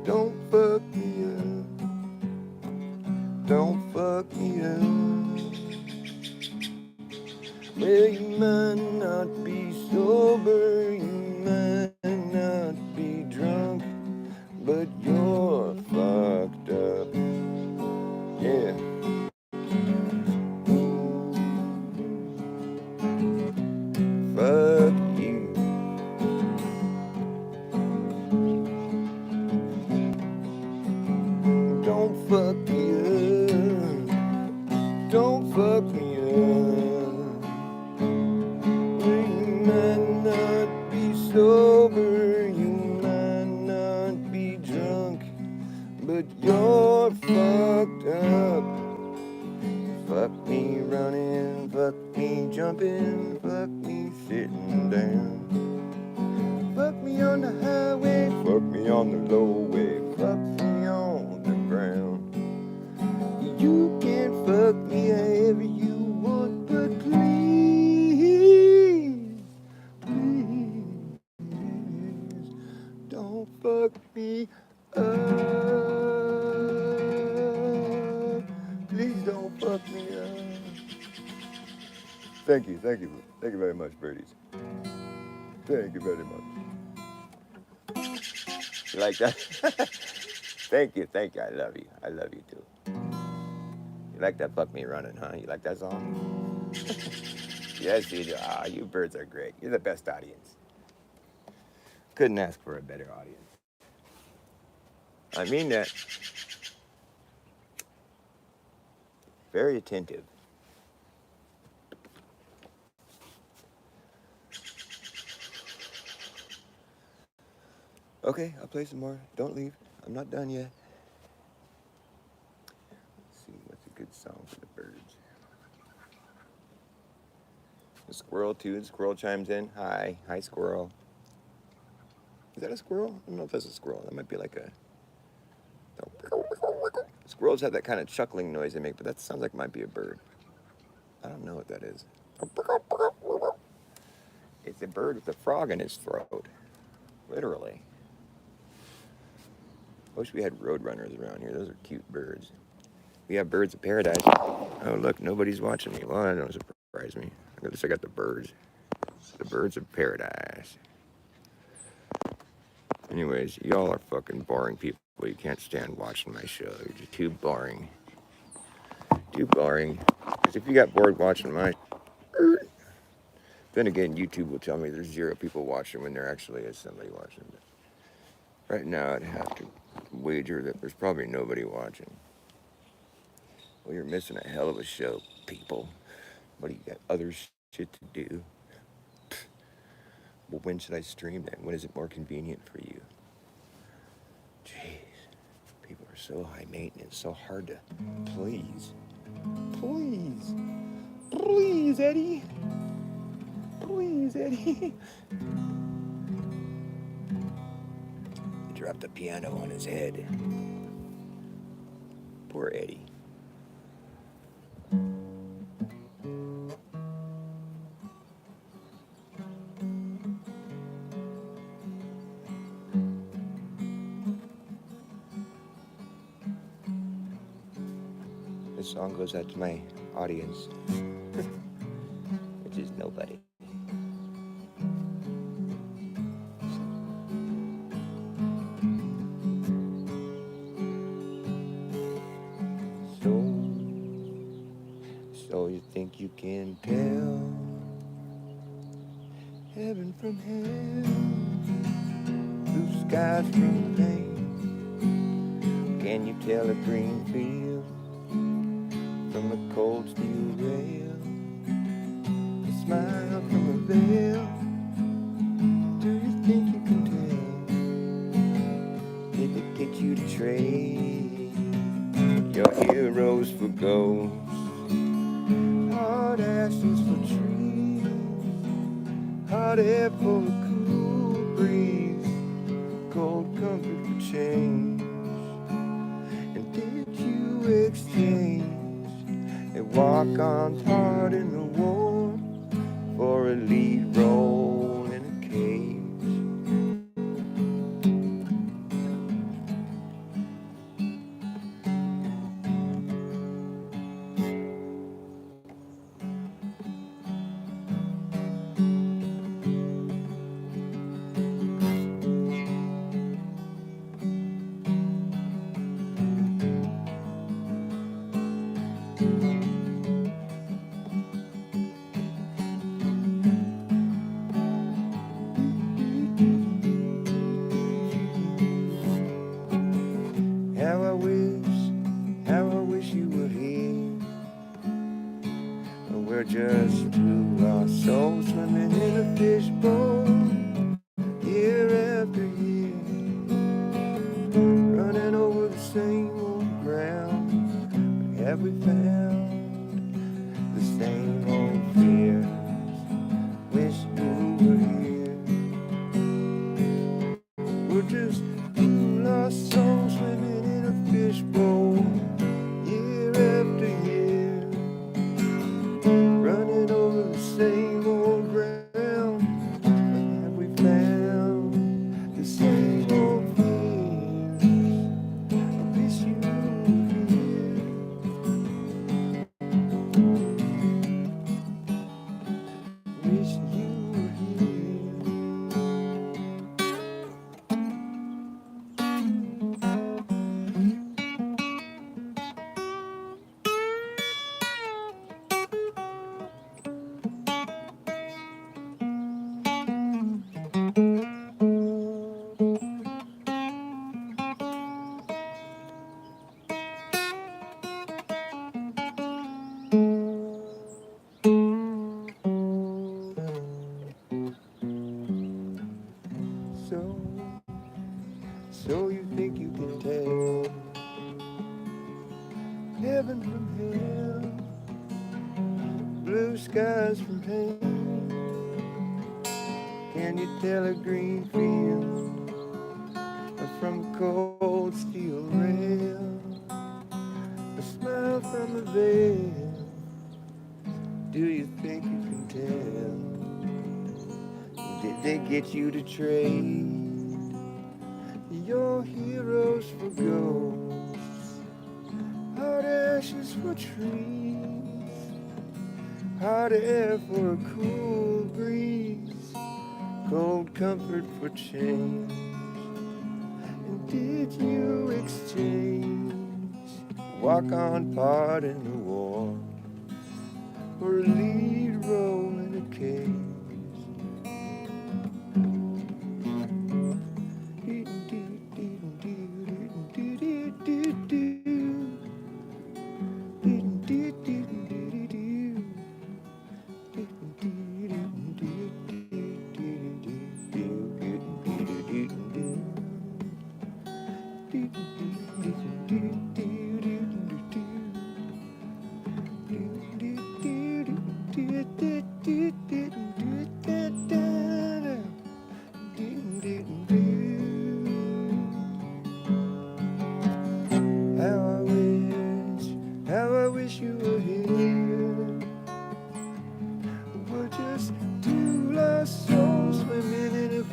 Don't fuck me up. Don't fuck me up. Well, you might not be sober, you might not be drunk, but you're fucked up. Yeah. Fuck you. Don't fuck me up. Don't fuck me up. You might not be sober, you might not be drunk, but you're fucked up. Fuck me running, fuck me jumping, fuck me sitting down. Fuck me on the highway, fuck me on the low way, fuck me on the ground. You can fuck me however you want, but please, please, don't fuck me up. Please don't fuck me up. Thank you very much, birdies. Thank you very much. You like that? Thank you, I love you. I love you too. You like that fuck me running, huh? You like that song? Yes, you do. Ah, you birds are great. You're the best audience. Couldn't ask for a better audience. I mean that. Very attentive. Okay, I'll play some more. Don't leave. I'm not done yet. Let's see, what's a good song for the birds? The squirrel, too. The squirrel chimes in. Hi. Hi, squirrel. Is that a squirrel? I don't know if that's a squirrel. That might be like a... Squirrels have that kind of chuckling noise they make, but that sounds like it might be a bird. I don't know what that is. It's a bird with a frog in its throat. Literally. I wish we had roadrunners around here. Those are cute birds. We have birds of paradise. Oh, look, nobody's watching me. Well, that don't surprise me. At least I got the birds. The birds of paradise. Anyways, y'all are fucking boring people. You can't stand watching my show. You're just too boring. Too boring. Because if you got bored watching my... Then again, YouTube will tell me there's 0 people watching when there actually is somebody watching. But right now, I'd have to wager that there's probably nobody watching. Well, you're missing a hell of a show, people. What do you got? Other shit to do? Well, when should I stream then? When is it more convenient for you? Jeez. People are so high maintenance, so hard to please. Please. Please, Eddie. Please, Eddie. He dropped the piano on his head. Poor Eddie. This song goes out to my audience, which is nobody. So you think you can tell heaven from hell, blue skies from pain? Can you tell a green field from a cold steel rail, a smile from a veil? Do you think you can tell? Did it get you to trade your heroes for ghosts, hard ashes for trees, hot air for a cool breeze, cold comfort for change? And did you exchange a walk-on part in the war for a lead role in a cage? How I wish you were here. We're just 2 lost souls swimming in a fishbowl, year after year, running over the same old ground. But have we found the same old fears? Wish you were here. We're just 2 lost souls swimming in a fishbowl, year after year, running over the same old ground. Have we found the same old fears? I wish you were here. Wish you were here. So you think you can tell heaven from hell, blue skies from pain? Can you tell a green field from a cold steel rail, a smile from a veil? Do you think you can tell? Did they get you to trade your heroes for ghosts, hot ashes for trees, hot air for a cool breeze, cold comfort for change? And did you exchange walk-on part in the war for a lead role in a cage?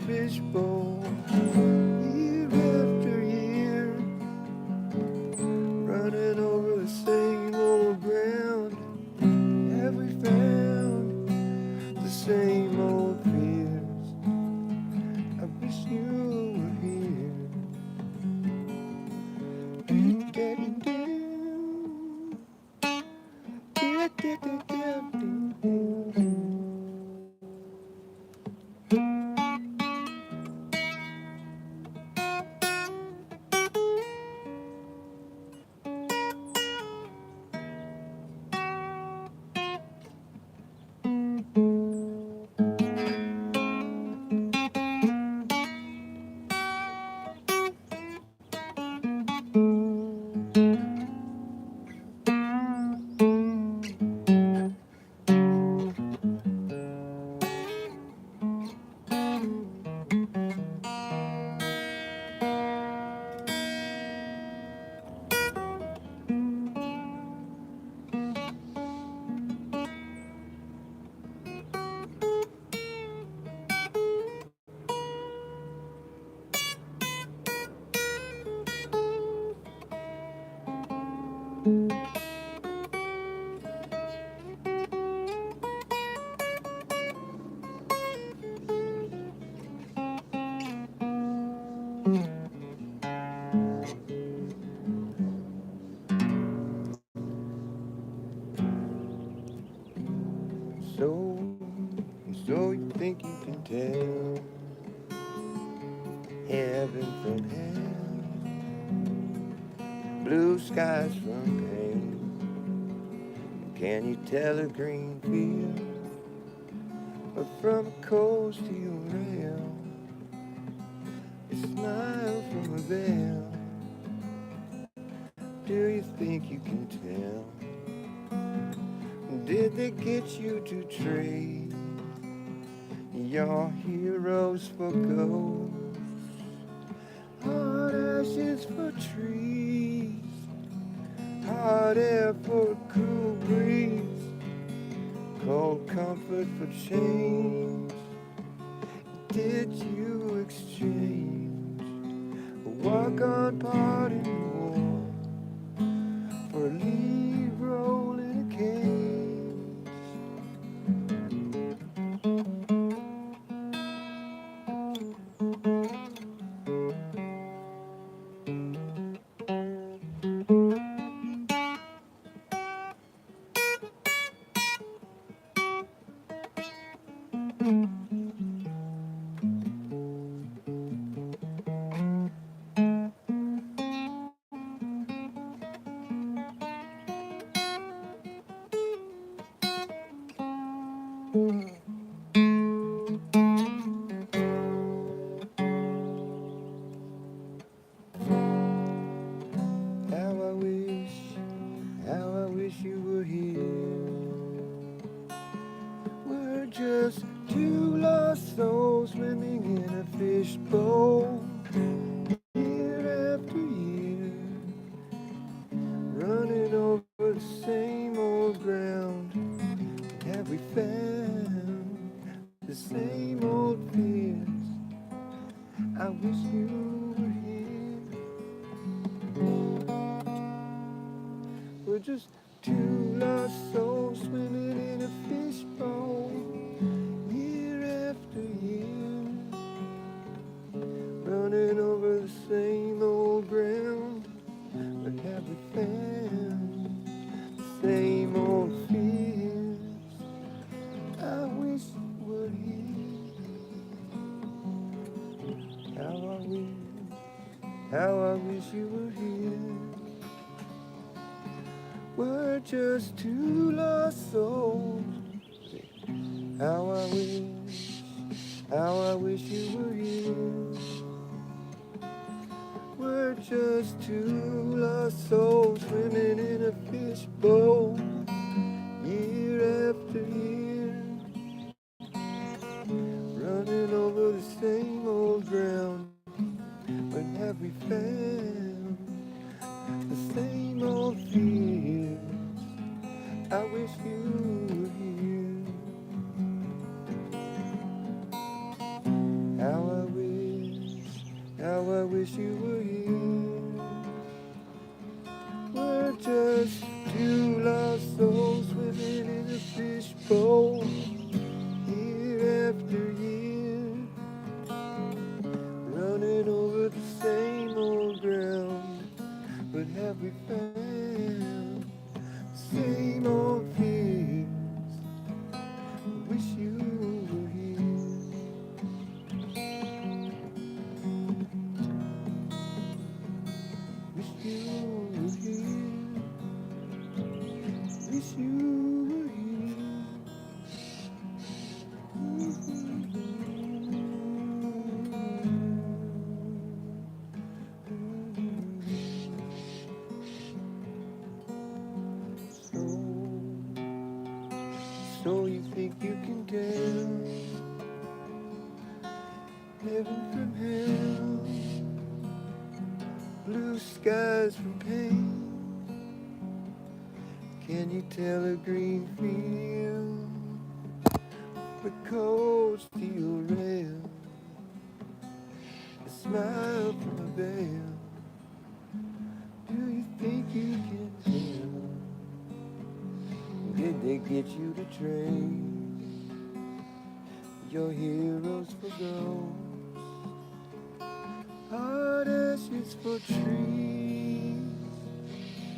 fishbowl year after year, running over the same old ground. Have we found the same old fears? I wish you were here. So, so you think you can tell heaven from hell, blue skies from pain? Can you tell a green field or from a cold steel rail, a smile from a veil? Do you think you can tell? Did they get you to trade your heroes for gold, hot ashes for trees, hot air for a cool breeze, cold comfort for change? Did you exchange a walk-on part in war for a leaf roll in a cage? How I wish you were here. We're just two lost souls swimming in a fishbowl, year after year, running over the same old ground. Have we found the same old fears? I wish you were here. We're just two lost souls swimming in a fishbowl, year after year, running over the same old ground. But have we found the same old fears? I wish you were here. How I wish you were here. We're just two lost souls. How I wish you were here. We're just two lost souls swimming in a fishbowl, year after year, running over the same old ground. But have we found the same old fears? I wish you were here. How wish you were here. We're just two lost souls swimming in a fishbowl, year after year, running over the same old ground. But have we found the same old fears? Wish you were here. Wish you were here. Wish you were here. So, so you think you can tell heaven from hell, blue skies from pain? Can you tell a green field with cold steel rail, a smile from a veil? Do you think you can tell? Did they get you to trade your heroes for gold? Hot ashes for trees,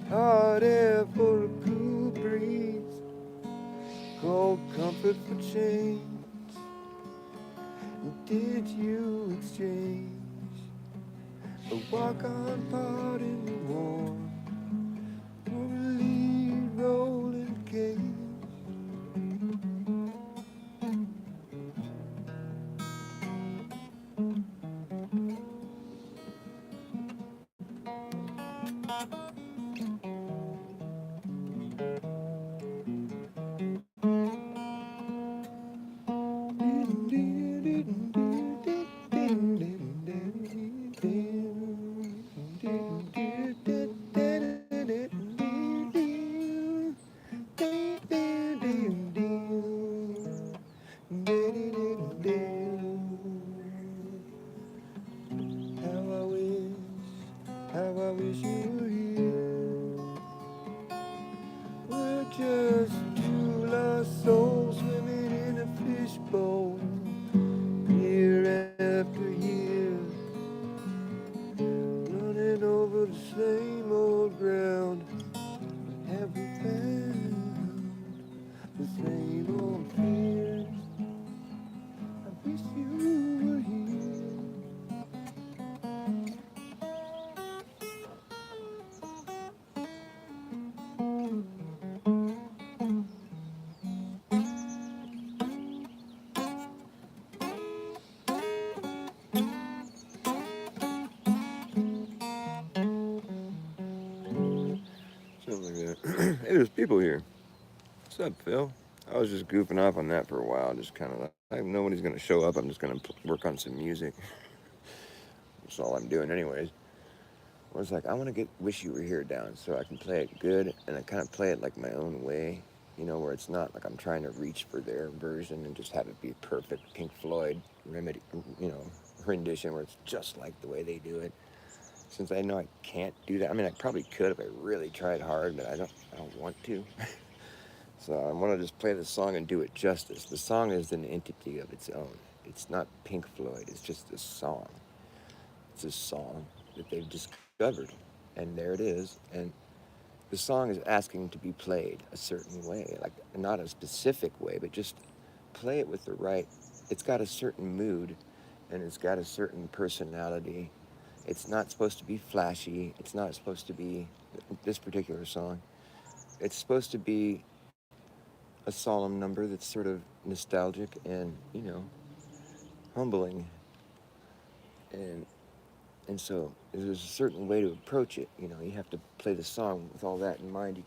hot air for a cool breeze, cold comfort for change. Did you exchange a walk-on part in the warm for a lead role in a cage? How I wish you were here. We're just two lost souls swimming in a fishbowl, year after year, running over the same old ground. Have we found the same old fears? I wish you were here. Something like that. Hey, there's people here. What's up, Phil? I was just goofing off on that for a while, just kind of like, nobody's gonna show up. I'm just gonna work on some music. That's all I'm doing, anyways. I was like, I want to get "Wish You Were Here" down so I can play it good, and I kind of play it like my own way, where it's not like I'm trying to reach for their version and just have it be perfect Pink Floyd remedy, rendition where it's just like the way they do it. Since I know I can't do that, I mean, I probably could if I really tried hard, but I don't want to. So I want to just play the song and do it justice. The song is an entity of its own. It's not Pink Floyd. It's just a song. It's a song that they've discovered, and there it is. And the song is asking to be played a certain way, like not a specific way, but just play it with the right. It's got a certain mood, and it's got a certain personality. It's not supposed to be flashy. It's not supposed to be this particular song. It's supposed to be a solemn number that's sort of nostalgic and humbling, and so there's a certain way to approach it. You have to play the song with all that in mind. You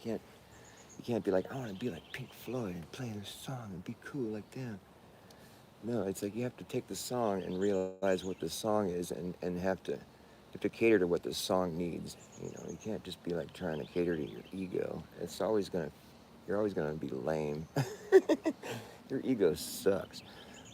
can't be like, I want to be like Pink Floyd and play their song and be cool like them. No, it's like you have to take the song and realize what the song is, and have to cater to what the song needs. You can't just be like trying to cater to your ego. You're always gonna be lame. Your ego sucks.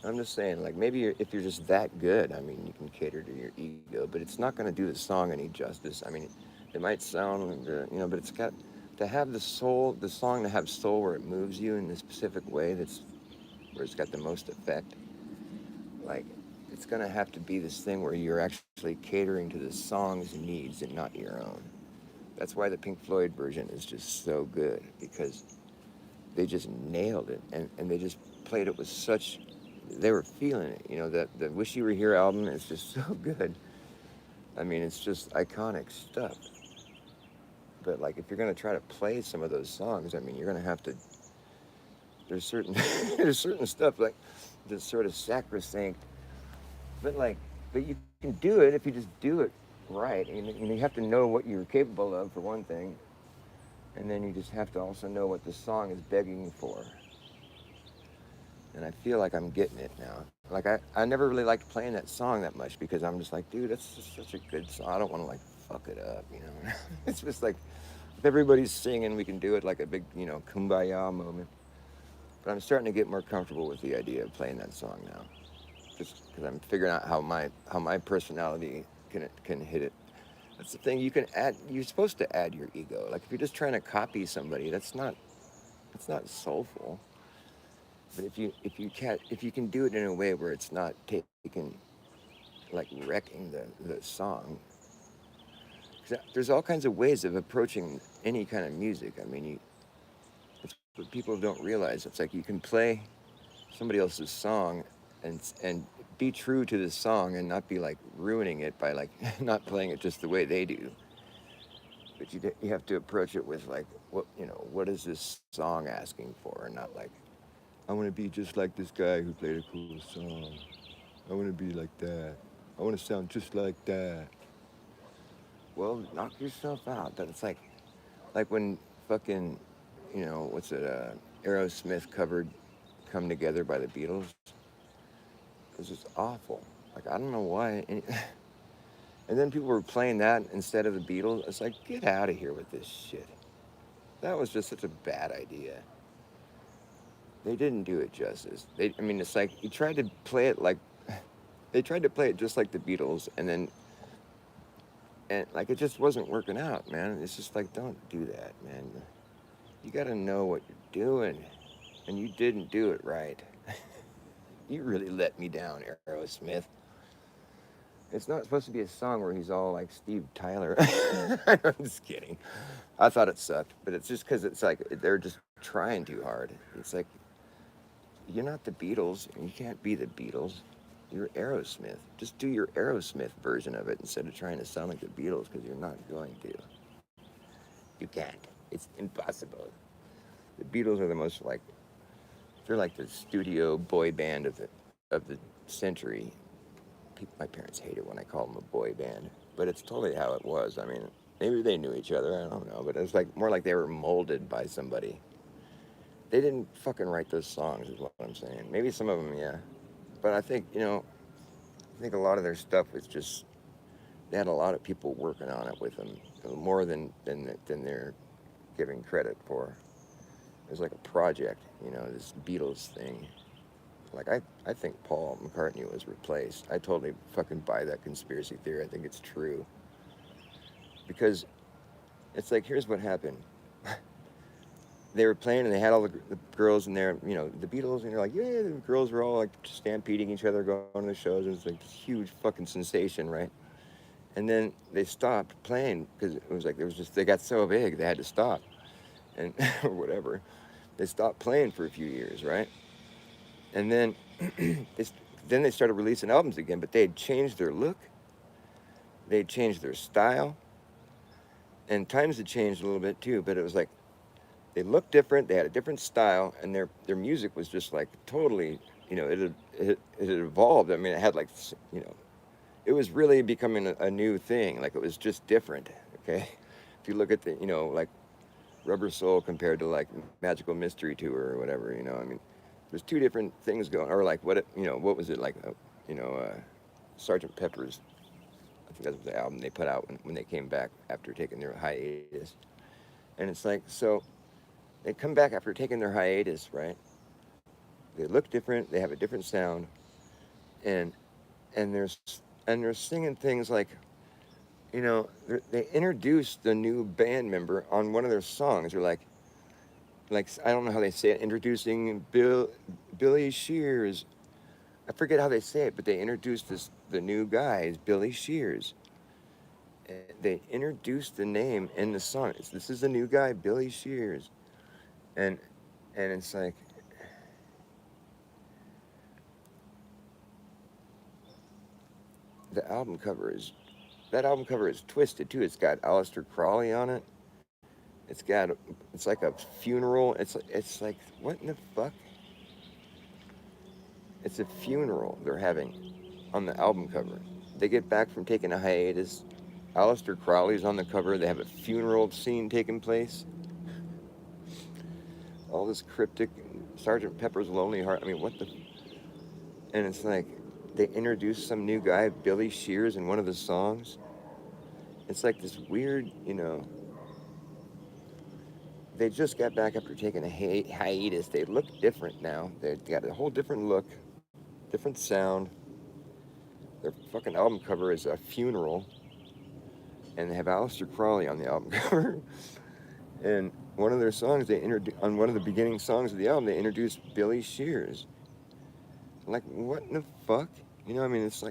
I'm just saying, like maybe if you're just that good, I mean, you can cater to your ego, but it's not going to do the song any justice. I mean, it might sound, but it's got to have the soul, the song to have soul where it moves you in a specific way. That's where it's got the most effect. Like, it's going to have to be this thing where you're actually catering to the song's needs and not your own. That's why the Pink Floyd version is just so good because they just nailed it and they just played it with such they were feeling it. The Wish You Were Here album is just so good. I mean, it's just iconic stuff. But like, if you're gonna try to play some of those songs, I mean, you're gonna have to. There's certain there's certain stuff like that's sort of sacrosanct, but like, but you can do it if you just do it right, and you have to know what you're capable of for one thing, and then you just have to also know what the song is begging for. And I feel like I'm getting it now. Like I never really liked playing that song that much because I'm just like, dude, that's just such a good song. I don't want to like fuck it up. It's just like if everybody's singing, we can do it like a big, kumbaya moment. But I'm starting to get more comfortable with the idea of playing that song now, just because I'm figuring out how my personality can hit it. That's the thing. You can add. You're supposed to add your ego. Like if you're just trying to copy somebody, that's not soulful. But if you can do it in a way where it's not taken like wrecking the song, 'cause there's all kinds of ways of approaching any kind of music. I mean, it's what people don't realize. It's like you can play somebody else's song and be true to the song and not be like ruining it by like not playing it just the way they do. But you have to approach it with like what is this song asking for, and not like I want to be just like this guy who played a cool song. I want to be like that. I want to sound just like that. Well, knock yourself out. But it's like when fucking, what's it? Aerosmith covered "Come Together" by the Beatles. It was just awful. Like I don't know why. And then people were playing that instead of the Beatles. It's like get out of here with this shit. That was just such a bad idea. They didn't do it justice. I mean, it's like you tried to play it like they tried to play it just like the Beatles, and like it just wasn't working out, man. It's just like don't do that, man. You got to know what you're doing, and you didn't do it right. You really let me down, Aerosmith. It's not supposed to be a song where he's all like Steve Tyler. I'm just kidding. I thought it sucked, but it's just because it's like they're just trying too hard. It's like you're not the Beatles, and you can't be the Beatles. You're Aerosmith. Just do your Aerosmith version of it instead of trying to sound like the Beatles because you're not going to. You can't. It's impossible. The Beatles are the most like they're like the studio boy band of the century. My parents hate it when I call them a boy band, but it's totally how it was. I mean, maybe they knew each other. I don't know, but it was like more like they were molded by somebody. They didn't fucking write those songs, is what I'm saying. Maybe some of them, yeah, but I think I think a lot of their stuff was just they had a lot of people working on it with them, more than they're giving credit for. It was like a project, this Beatles thing. Like I think Paul McCartney was replaced. I totally fucking buy that conspiracy theory. I think it's true because it's like here's what happened. They were playing and they had all the girls in there, the Beatles, and they're like, yeah, the girls were all like stampeding each other, going to the shows. It was like this huge fucking sensation, right? And then they stopped playing because it was like there was just they got so big they had to stop, and or whatever. They stopped playing for a few years, right? And then they, then they started releasing albums again, but they had changed their look, they had changed their style, and times had changed a little bit too. But it was like they looked different, they had a different style, and their music was just like totally, it had evolved. I mean, it had like, it was really becoming a new thing. Like it was just different. Okay, if you look at the, like Rubber Soul compared to like Magical Mystery Tour or whatever, I mean, there's two different things going. Or like what was it like, you know, uh, Sergeant Pepper's. I think that was the album they put out when they came back after taking their hiatus. And it's like so they come back after taking their hiatus, right? They look different. They have a different sound, and and they're singing things like, they introduced the new band member on one of their songs. They're like I don't know how they say it. Introducing Billy Shears. I forget how they say it, but they introduced the new guy is Billy Shears. And they introduced the name in the song. This is the new guy, Billy Shears, and it's like the album cover is that album cover is twisted too. It's got Aleister Crowley on it. It's like a funeral. It's like what in the fuck? It's a funeral they're having on the album cover. They get back from taking a hiatus. Aleister Crowley's on the cover. They have a funeral scene taking place. All this cryptic Sergeant Pepper's Lonely Heart. I mean, what the? And it's like they introduced some new guy, Billy Shears, in one of the songs. It's like this weird, they just got back after taking a hiatus. They look different now. They've got a whole different look, different sound. Their fucking album cover is a funeral, and they have Aleister Crowley on the album cover. And one of their songs, on one of the beginning songs of the album, they introduced Billy Shears. Like, what in the fuck? I mean, it's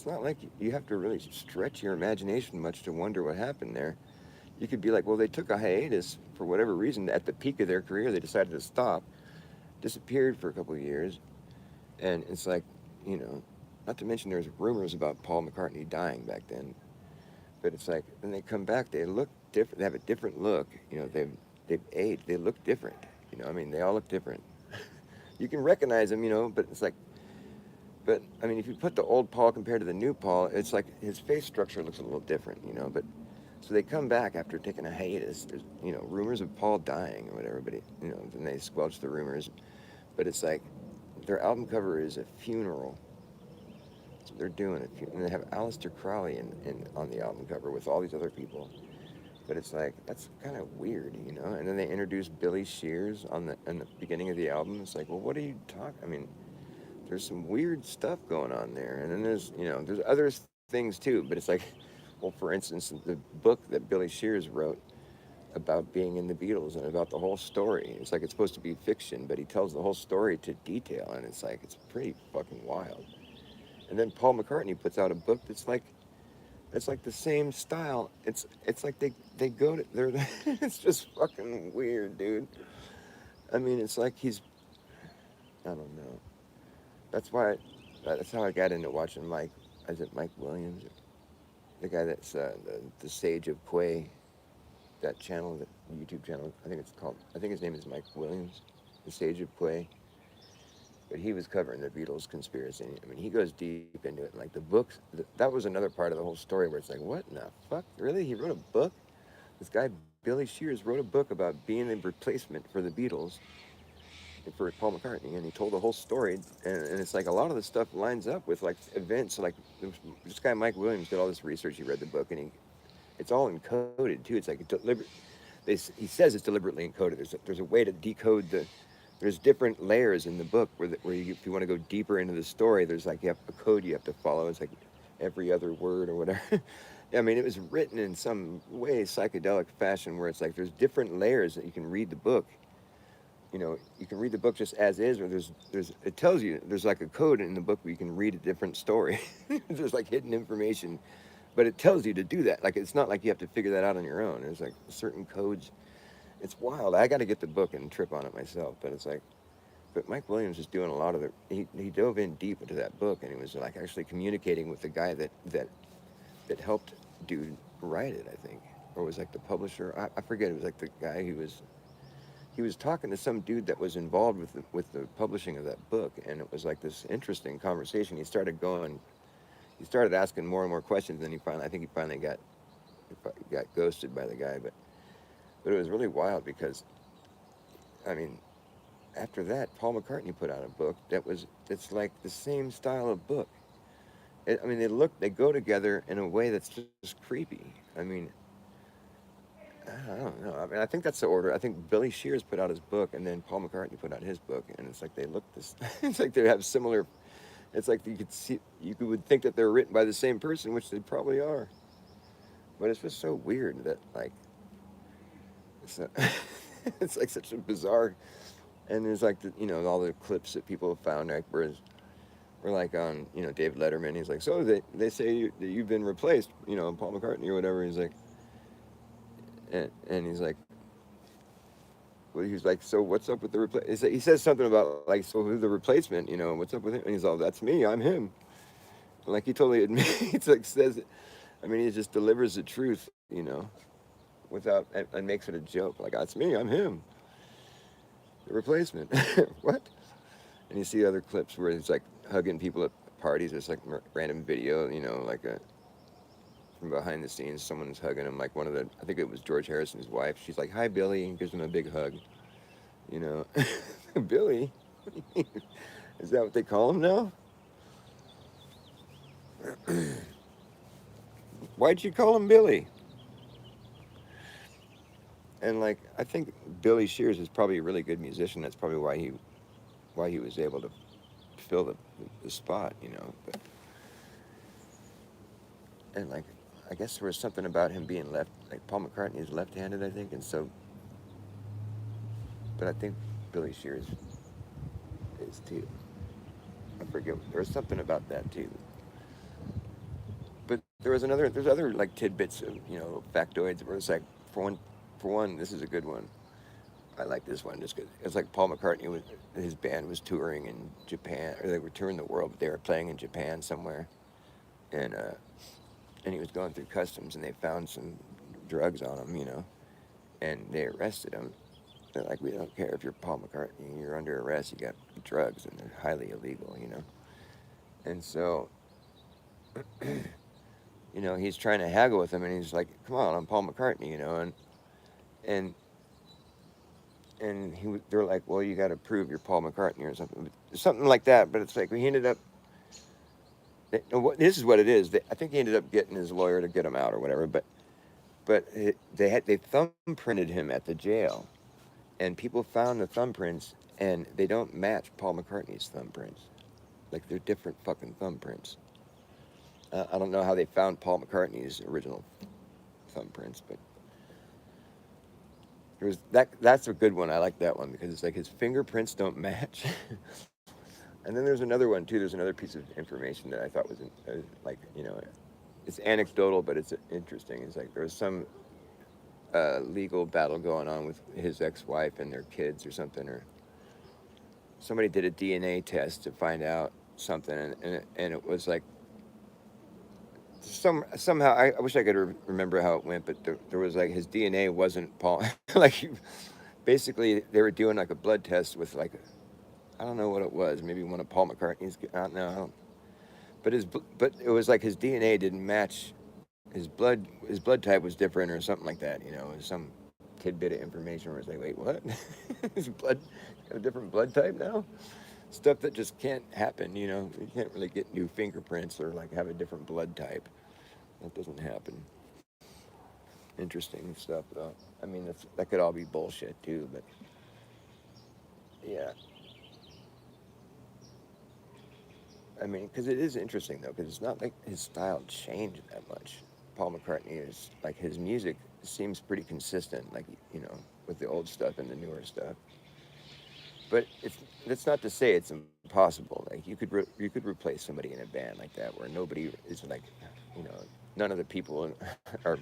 not like you have to really stretch your imagination much to wonder what happened there. You could be like, well, they took a hiatus for whatever reason. At the peak of their career, they decided to stop, disappeared for a couple of years, and it's like, you know, not to mention there's rumors about Paul McCartney dying back then. But it's like when they come back, they look different. They have a different look. They've aged. They look different. I mean, they all look different. You can recognize them, but it's like, but I mean, if you put the old Paul compared to the new Paul, it's like his face structure looks a little different. But so they come back after taking a hiatus. There's rumors of Paul dying or whatever, but then they squelch the rumors. But it's like their album cover is a funeral. So they're doing it, and they have Aleister Crowley on the album cover with all these other people. But it's like that's kind of weird. And then they introduce Billy Shears on the beginning of the album. It's like, well, what are you talking? I mean, there's some weird stuff going on there, and then there's other things too. But it's like, well, for instance, the book that Billy Shears wrote about being in the Beatles and about the whole story. It's like it's supposed to be fiction, but he tells the whole story to detail, and it's like it's pretty fucking wild. And then Paul McCartney puts out a book it's like the same style. It's like they go to they're it's just fucking weird, dude. I mean, it's like I don't know. That's why that's how I got into watching Mike. Is it Mike Williams? The guy that's the Sage of Quay, that channel, that YouTube channel. I think it's called. I think his name is Mike Williams, the Sage of Quay. But he was covering the Beatles conspiracy. I mean, he goes deep into it. Like the books, that was another part of the whole story where it's like, what in the fuck? Really? He wrote a book? This guy, Billy Shears, wrote a book about being a replacement for the Beatles, for Paul McCartney, and he told the whole story. And it's like a lot of the stuff lines up with like events. Like this guy, Mike Williams, did all this research. He read the book, and it's all encoded too. It's like he says it's deliberately encoded. There's a way to decode there's different layers in the book if you want to go deeper into the story, there's like you have a code you have to follow. It's like every other word or whatever. I mean, it was written in some way psychedelic fashion where it's like there's different layers that you can read the book. You can read the book just as is, or it tells you there's like a code in the book where you can read a different story. There's like hidden information, but it tells you to do that. Like it's not like you have to figure that out on your own. There's like certain codes. It's wild. I got to get the book and trip on it myself, but it's like, but Mike Williams is doing a lot of he dove in deep into that book, and he was like actually communicating with the guy that helped dude write it, I think, or was like the publisher. I forget. It was like the guy he was talking to some dude that was involved with the publishing of that book, and it was like this interesting conversation. He started asking more and more questions, and then I think he finally got ghosted by the guy, but it was really wild because, I mean, after that, Paul McCartney put out a book it's like the same style of book. I mean, they go together in a way that's just creepy. I mean, I don't know. I mean, I think that's the order. I think Billy Shears put out his book, and then Paul McCartney put out his book, and it's like they look this. It's like they have similar. It's like you could see, you would think that they're written by the same person, which they probably are. But it's just so weird that like it's, it's like such a bizarre. And there's like all the clips that people have found like where like on David Letterman, he's like, so they say that you've been replaced, Paul McCartney or whatever. He's like, and he's like, well, he's like, so what's up with the replace? He says something about like, so who's the replacement? What's up with him? And he's all, that's me, I'm him. Like he totally admits, like says it. I mean, he just delivers the truth, without and makes it a joke. Like that's me, I'm him, the replacement. What? And you see other clips where he's like hugging people at parties. It's like random video, like from behind the scenes, someone's hugging him. Like I think it was George Harrison's wife. She's like, "Hi, Billy," and gives him a big hug. You know, Billy. Is that what they call him now? Why'd you call him Billy? And like, I think Billy Shears is probably a really good musician. That's probably why he was able to fill the spot. But and like, I guess there was something about him being like Paul McCartney is left-handed, I think, and so. But I think Billy Shears is too. I forget. There was something about that too. But there's other like tidbits of factoids where it's like for one, this is a good one. I like this one just because it's like Paul McCartney his band was touring in Japan, or they were touring the world, but they were playing in Japan somewhere, and uh, and he was going through customs, and they found some drugs on him, and they arrested him. They're like, we don't care if you're Paul McCartney, you're under arrest, you got drugs, and they're highly illegal. And so, he's trying to haggle with him, and he's like, come on, I'm Paul McCartney, and they're like, well, you got to prove you're Paul McCartney or something like that. But it's like he ended up. This is what it is. I think he ended up getting his lawyer to get him out or whatever. But they thumbprinted him at the jail, and people found the thumbprints, and they don't match Paul McCartney's thumbprints. Like they're different fucking thumbprints. I don't know how they found Paul McCartney's original thumbprints, but there's that's a good one. I like that one because it's like his fingerprints don't match. And then there's another one too. There's another piece of information that I thought was like it's anecdotal, but it's interesting. It's like there was some legal battle going on with his ex-wife and their kids or something, or somebody did a DNA test to find out something, and it was like somehow I wish I could remember how it went, but there was like his DNA wasn't Paul. Like basically they were doing like a blood test with like I don't know what it was, maybe one of Paul McCartney's. I don't know, but it was like his DNA didn't match his blood type was different or something like that. It was some tidbit of information where it's like, wait, what? His blood got a different blood type now? Stuff that just can't happen. You can't really get new fingerprints or like have a different blood type. That doesn't happen. Interesting stuff though. I mean, that could all be bullshit too, but yeah. I mean, because it is interesting though, because it's not like his style changed that much. Paul McCartney is like his music seems pretty consistent, like with the old stuff and the newer stuff. But that's not to say it's impossible. Like you could replace somebody in a band like that where nobody is like, you know, none of the people are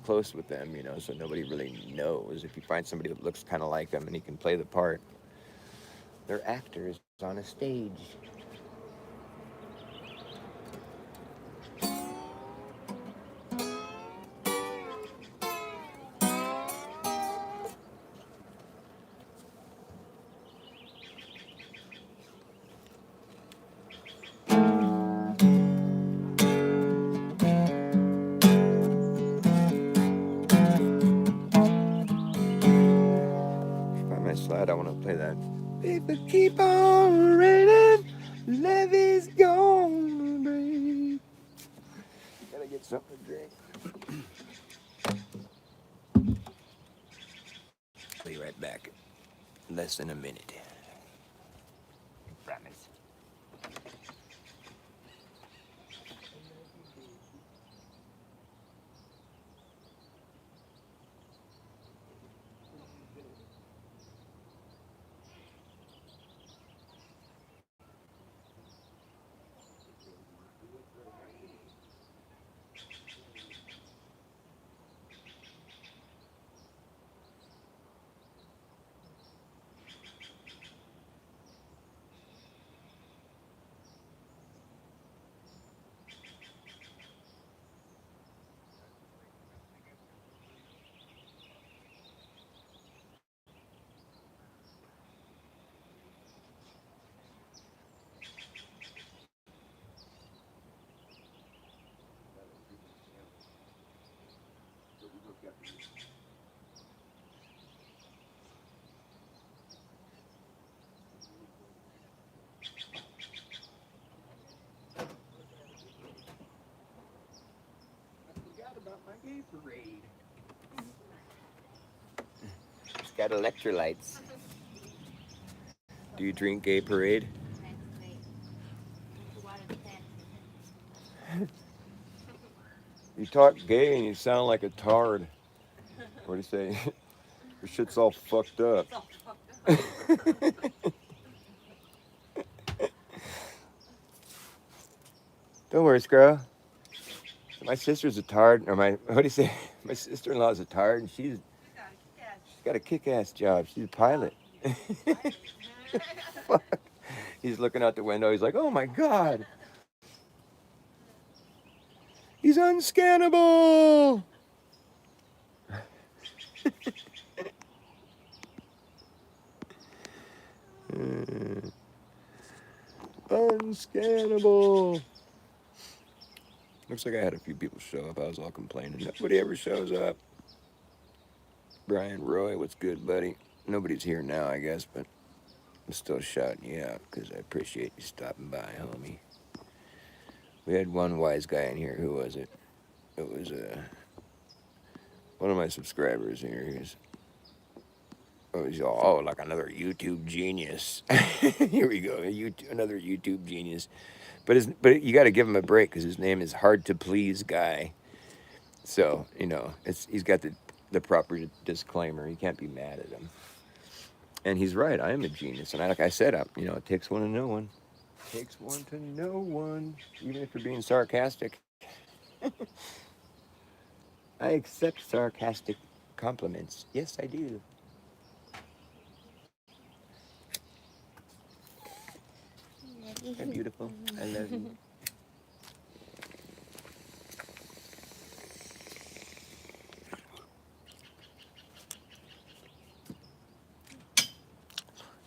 close with them, so nobody really knows. If you find somebody that looks kind of like them and he can play the part, they're actors on a stage. Find my slide. I want to play that. People keep on raining, levee's gonna break. Gotta get something to drink. right back. Less than a minute. Promise. It's got electrolytes. Do you drink gay parade? You talk gay and you sound like a tard. What do you say? Your shit's all fucked up. Don't worry, Scrub. My sister's a tard, or my what do you say? My sister-in-law's a tard, and she's got a kick-ass job. She's a pilot. Fuck. He's looking out the window. He's like, "Oh my god, he's unscannable." Unscannable. Looks like I had a few people show up. I was all complaining. Nobody ever shows up. Brian Roy, what's good, buddy? Nobody's here now, I guess, but I'm still shouting you out because I appreciate you stopping by, homie. We had one wise guy in here. Who was it? It was one of my subscribers here. He's all, oh, like another YouTube genius. Here we go, another YouTube genius. But you got to give him a break because his name is Hard to Please Guy. So he's got the proper disclaimer. You can't be mad at him. And he's right. I am a genius, and like I said, it takes one to know one. Takes one to know one, even if you're being sarcastic. I accept sarcastic compliments. Yes, I do. You're beautiful. I love you.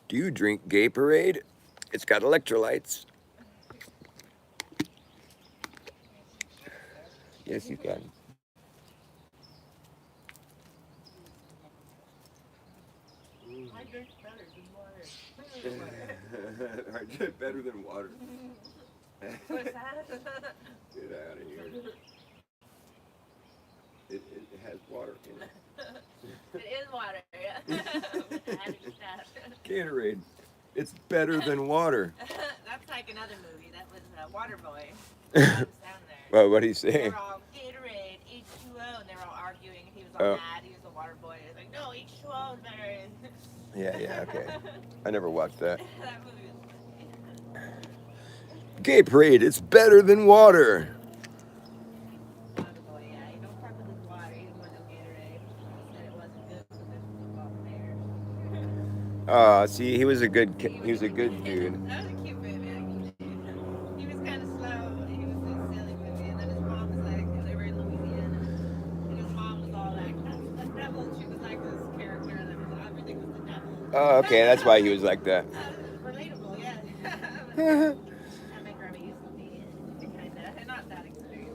Do you drink Gay Parade? It's got electrolytes. Yes, you can. I drink better than water. I drink better than water. What's that? Get out of here. It has water in it. It is water, yeah. Gatorade. It's better than water. That's like another movie. That was Waterboy. Down there. Well, what did he say? They were all Gatorade, H2O, and they were all arguing. He was all mad. He was a water boy. He was like, no, H2O is better. Yeah, okay. I never watched that. That movie was funny. Gay Parade, it's better than water. Waterboy, yeah. You don't fuck with his water. He didn't want no Gatorade. He said it wasn't good for the football players. See, he was a good dude. That was a cute movie. He was kind of slow. He was a silly movie. And then his mom was like, they were in Louisiana. And his mom was all like, that's the devil. She was like this character that was, everything was the devil. Oh, okay. That's why he was like that. Relatable, yeah. I make Remy used to be kind of, not that extreme.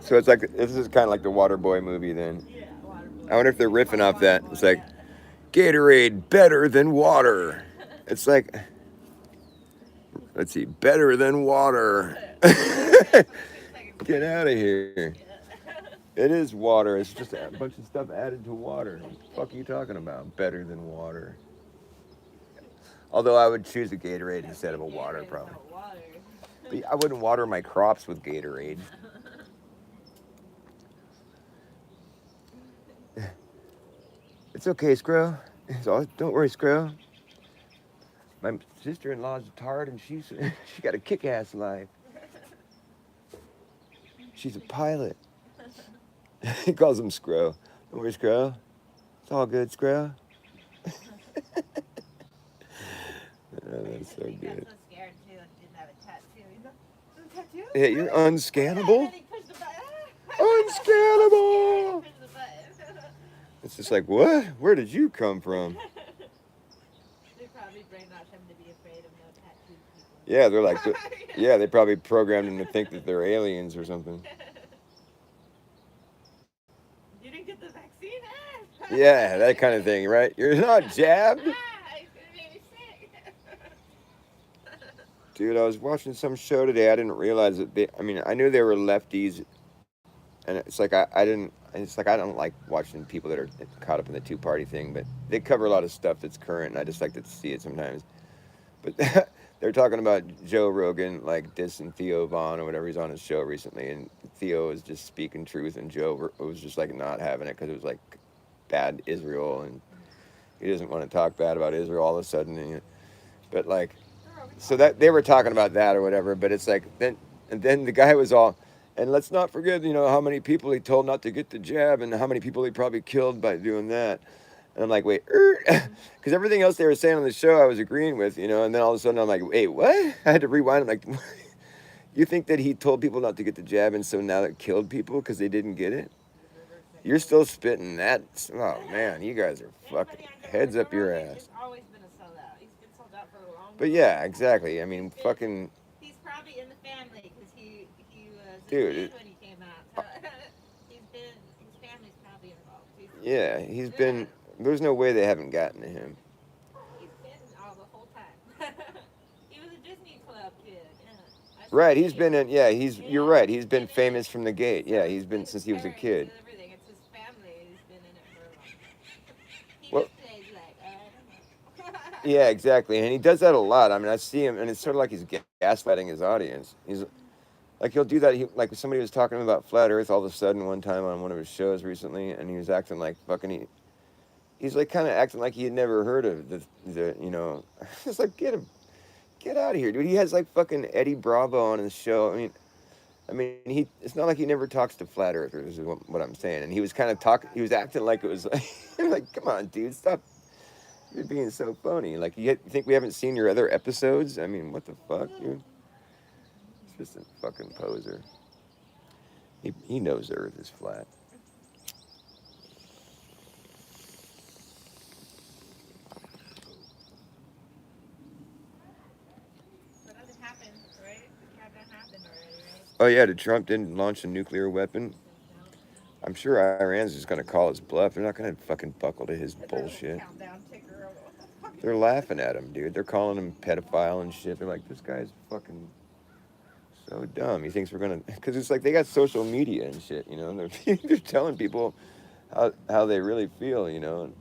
So it's like, this is kind of like the Waterboy movie then. Yeah, Waterboy. I wonder if they're riffing off that. It's like, Gatorade better than water. It's like, let's see, better than water. Get out of here. It is water. It's just a bunch of stuff added to water. What the fuck are you talking about? Better than water. Although I would choose a Gatorade instead of a water, Gatorade's probably. not water. But I wouldn't water my crops with Gatorade. It's okay, Scro. Don't worry, Scro. My sister-in-law's retired, and she got a kick-ass life. She's a pilot. He calls him Scro. Don't worry, Scro. It's all good, Scro. Oh, I that's used to so think that's good. so scared too and didn't have a tattoo. You know? The tattoo? Yeah, you're And then unscannable. he pushed the button. I'm so scared. He Unscannable. pushed the button. It's just like, what? Where did you come from? They probably brainwashed him to be afraid of no tattooed Yeah, they're like, people. yeah, they probably programmed him to think that they're aliens or something. You didn't get the vaccine? Yeah, that kind of thing, right? You're not jabbed. It's gonna make me sick. Dude, I was watching some show today. I didn't realize that I mean, I knew they were lefties, and it's like I didn't. It's like I don't like watching people that are caught up in the two-party thing, but they cover a lot of stuff that's current, and I just like to see it sometimes. But they're talking about Joe Rogan, like dissing Theo Vaughn or whatever. He's on his show recently, and Theo was just speaking truth, and Joe was just like not having it because it was like bad Israel, and he doesn't want to talk bad about Israel all of a sudden. But like, so that they were talking about that or whatever. But it's like then the guy was all, and let's not forget, how many people he told not to get the jab, and how many people he probably killed by doing that. And I'm like, wait, because everything else they were saying on the show, I was agreeing with, and then all of a sudden I'm like, wait, what? I had to rewind. I'm like, you think that he told people not to get the jab, and so now that killed people because they didn't get it? You're still spitting that. Oh man, you guys are fucking Anybody on heads Joe up your Rogan ass. is always been a sellout. He's been sold out for a long, But long yeah, time. exactly. I mean, He's been, fucking he's probably in the family because he was a dude. kid when he came out. So his family's probably involved. Yeah, he's been. There's no way they haven't gotten to him. He's been all the whole time. He was a Disney Club kid. Yeah, I saw Right, the he's video. been in. Yeah, he's. You're Yeah, right. He's he's been been in famous it. from the gate. So Yeah, he's it's been his since he was a parents kid. and everything. It's his family who's been in it for a long time. He Well, just plays like, I don't know. yeah, exactly, and he does that a lot. I mean, I see him, and it's sort of like he's gaslighting his audience. He's like he'll do that. Like somebody was talking about flat Earth all of a sudden one time on one of his shows recently, and he was acting like fucking. He's like kind of acting like he had never heard of the. It's like get out of here, dude. He has like fucking Eddie Bravo on his show. I mean, it's not like he never talks to flat earthers, is what I'm saying. And he was kind of talking, he was acting like it was like, like, come on, dude, stop. You're being so phony. Like, you think we haven't seen your other episodes? I mean, what the fuck, dude? It's just a fucking poser. He knows the earth is flat. So that hasn't happened, right? That happened already, right? Oh, yeah, did Trump didn't launch a nuclear weapon? No. I'm sure Iran's just going to call his bluff. They're not going to fucking buckle to his Their little bullshit. countdown ticker. What the fuck is They're that? laughing at him, dude. They're calling him pedophile and shit. They're like, this guy's fucking so dumb. He thinks we're gonna, because it's like they got social media and shit, and they're telling people how they really feel, and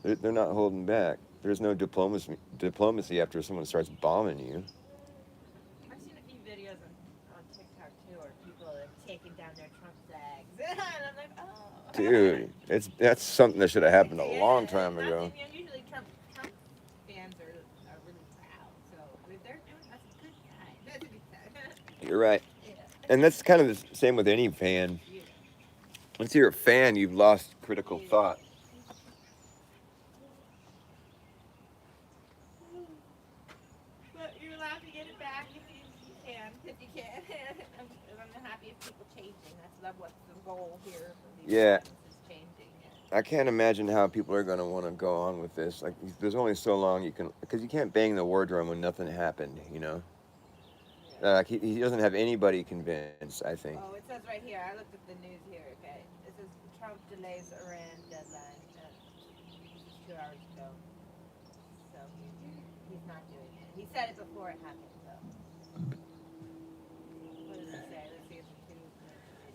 they're not holding back. There's no diplomacy after someone starts bombing you. I've seen a few videos on TikTok too, where people are taking down their Trump flags, and I'm like, oh. Dude, that's something that should have happened a long Yeah, time not, ago. and usually Trump fans are really proud. So if they're doing, that's a good guy. That's a good guy. You're right. Yeah. And that's kind of the same with any fan. Yeah. Once you're a fan, you've lost critical Yeah. thought. But you're allowed to get it back if you can, if you can. I'm happy if people changing. That's what's the goal here for these Yeah, times is changing. I can't imagine how people are going to want to go on with this. Like, there's only so long you can, because you can't bang the war drum when nothing happened. Yeah. Like he doesn't have anybody convinced. I think. Oh, it says right here. I looked at the news here. Okay, it says Trump delays Iran deadline. This is 2 hours ago. So he's not doing it. He said it before it happened. So what does it say? Let's see if the 2 minute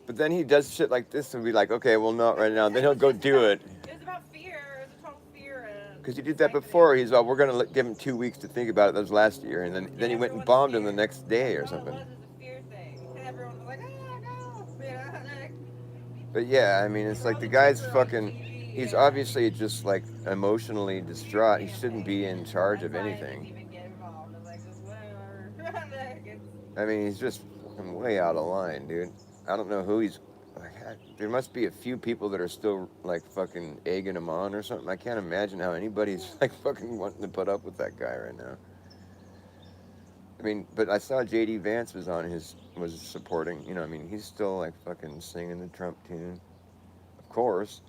But then he does shit like this and be like, okay, well, not right now. Then he'll go do it. It was about fear. It was a total fear and Because he did that siphoning. before. He's all, we're going to give him 2 weeks to think about it. That was last year. And then he went and Everyone's bombed him the scared. next day That's or all it something. was a fear thing. And everyone was like, ah, no. You know, like, But yeah, I mean, it's throw like the the guy's trigger on fucking. TV. He's Yeah. obviously just like emotionally It's a fear distraught. He shouldn't be campaign. in charge That's of why I didn't anything. even get involved. I was like, just whatever. Like, it's, I mean, he's just fucking way out of line, dude. I don't know who he's. Like, there must be a few people that are still like fucking egging him on or something. I can't imagine how anybody's like fucking wanting to put up with that guy right now. I mean, but I saw JD Vance was supporting. You know, I mean, he's still like fucking singing the Trump tune, of course.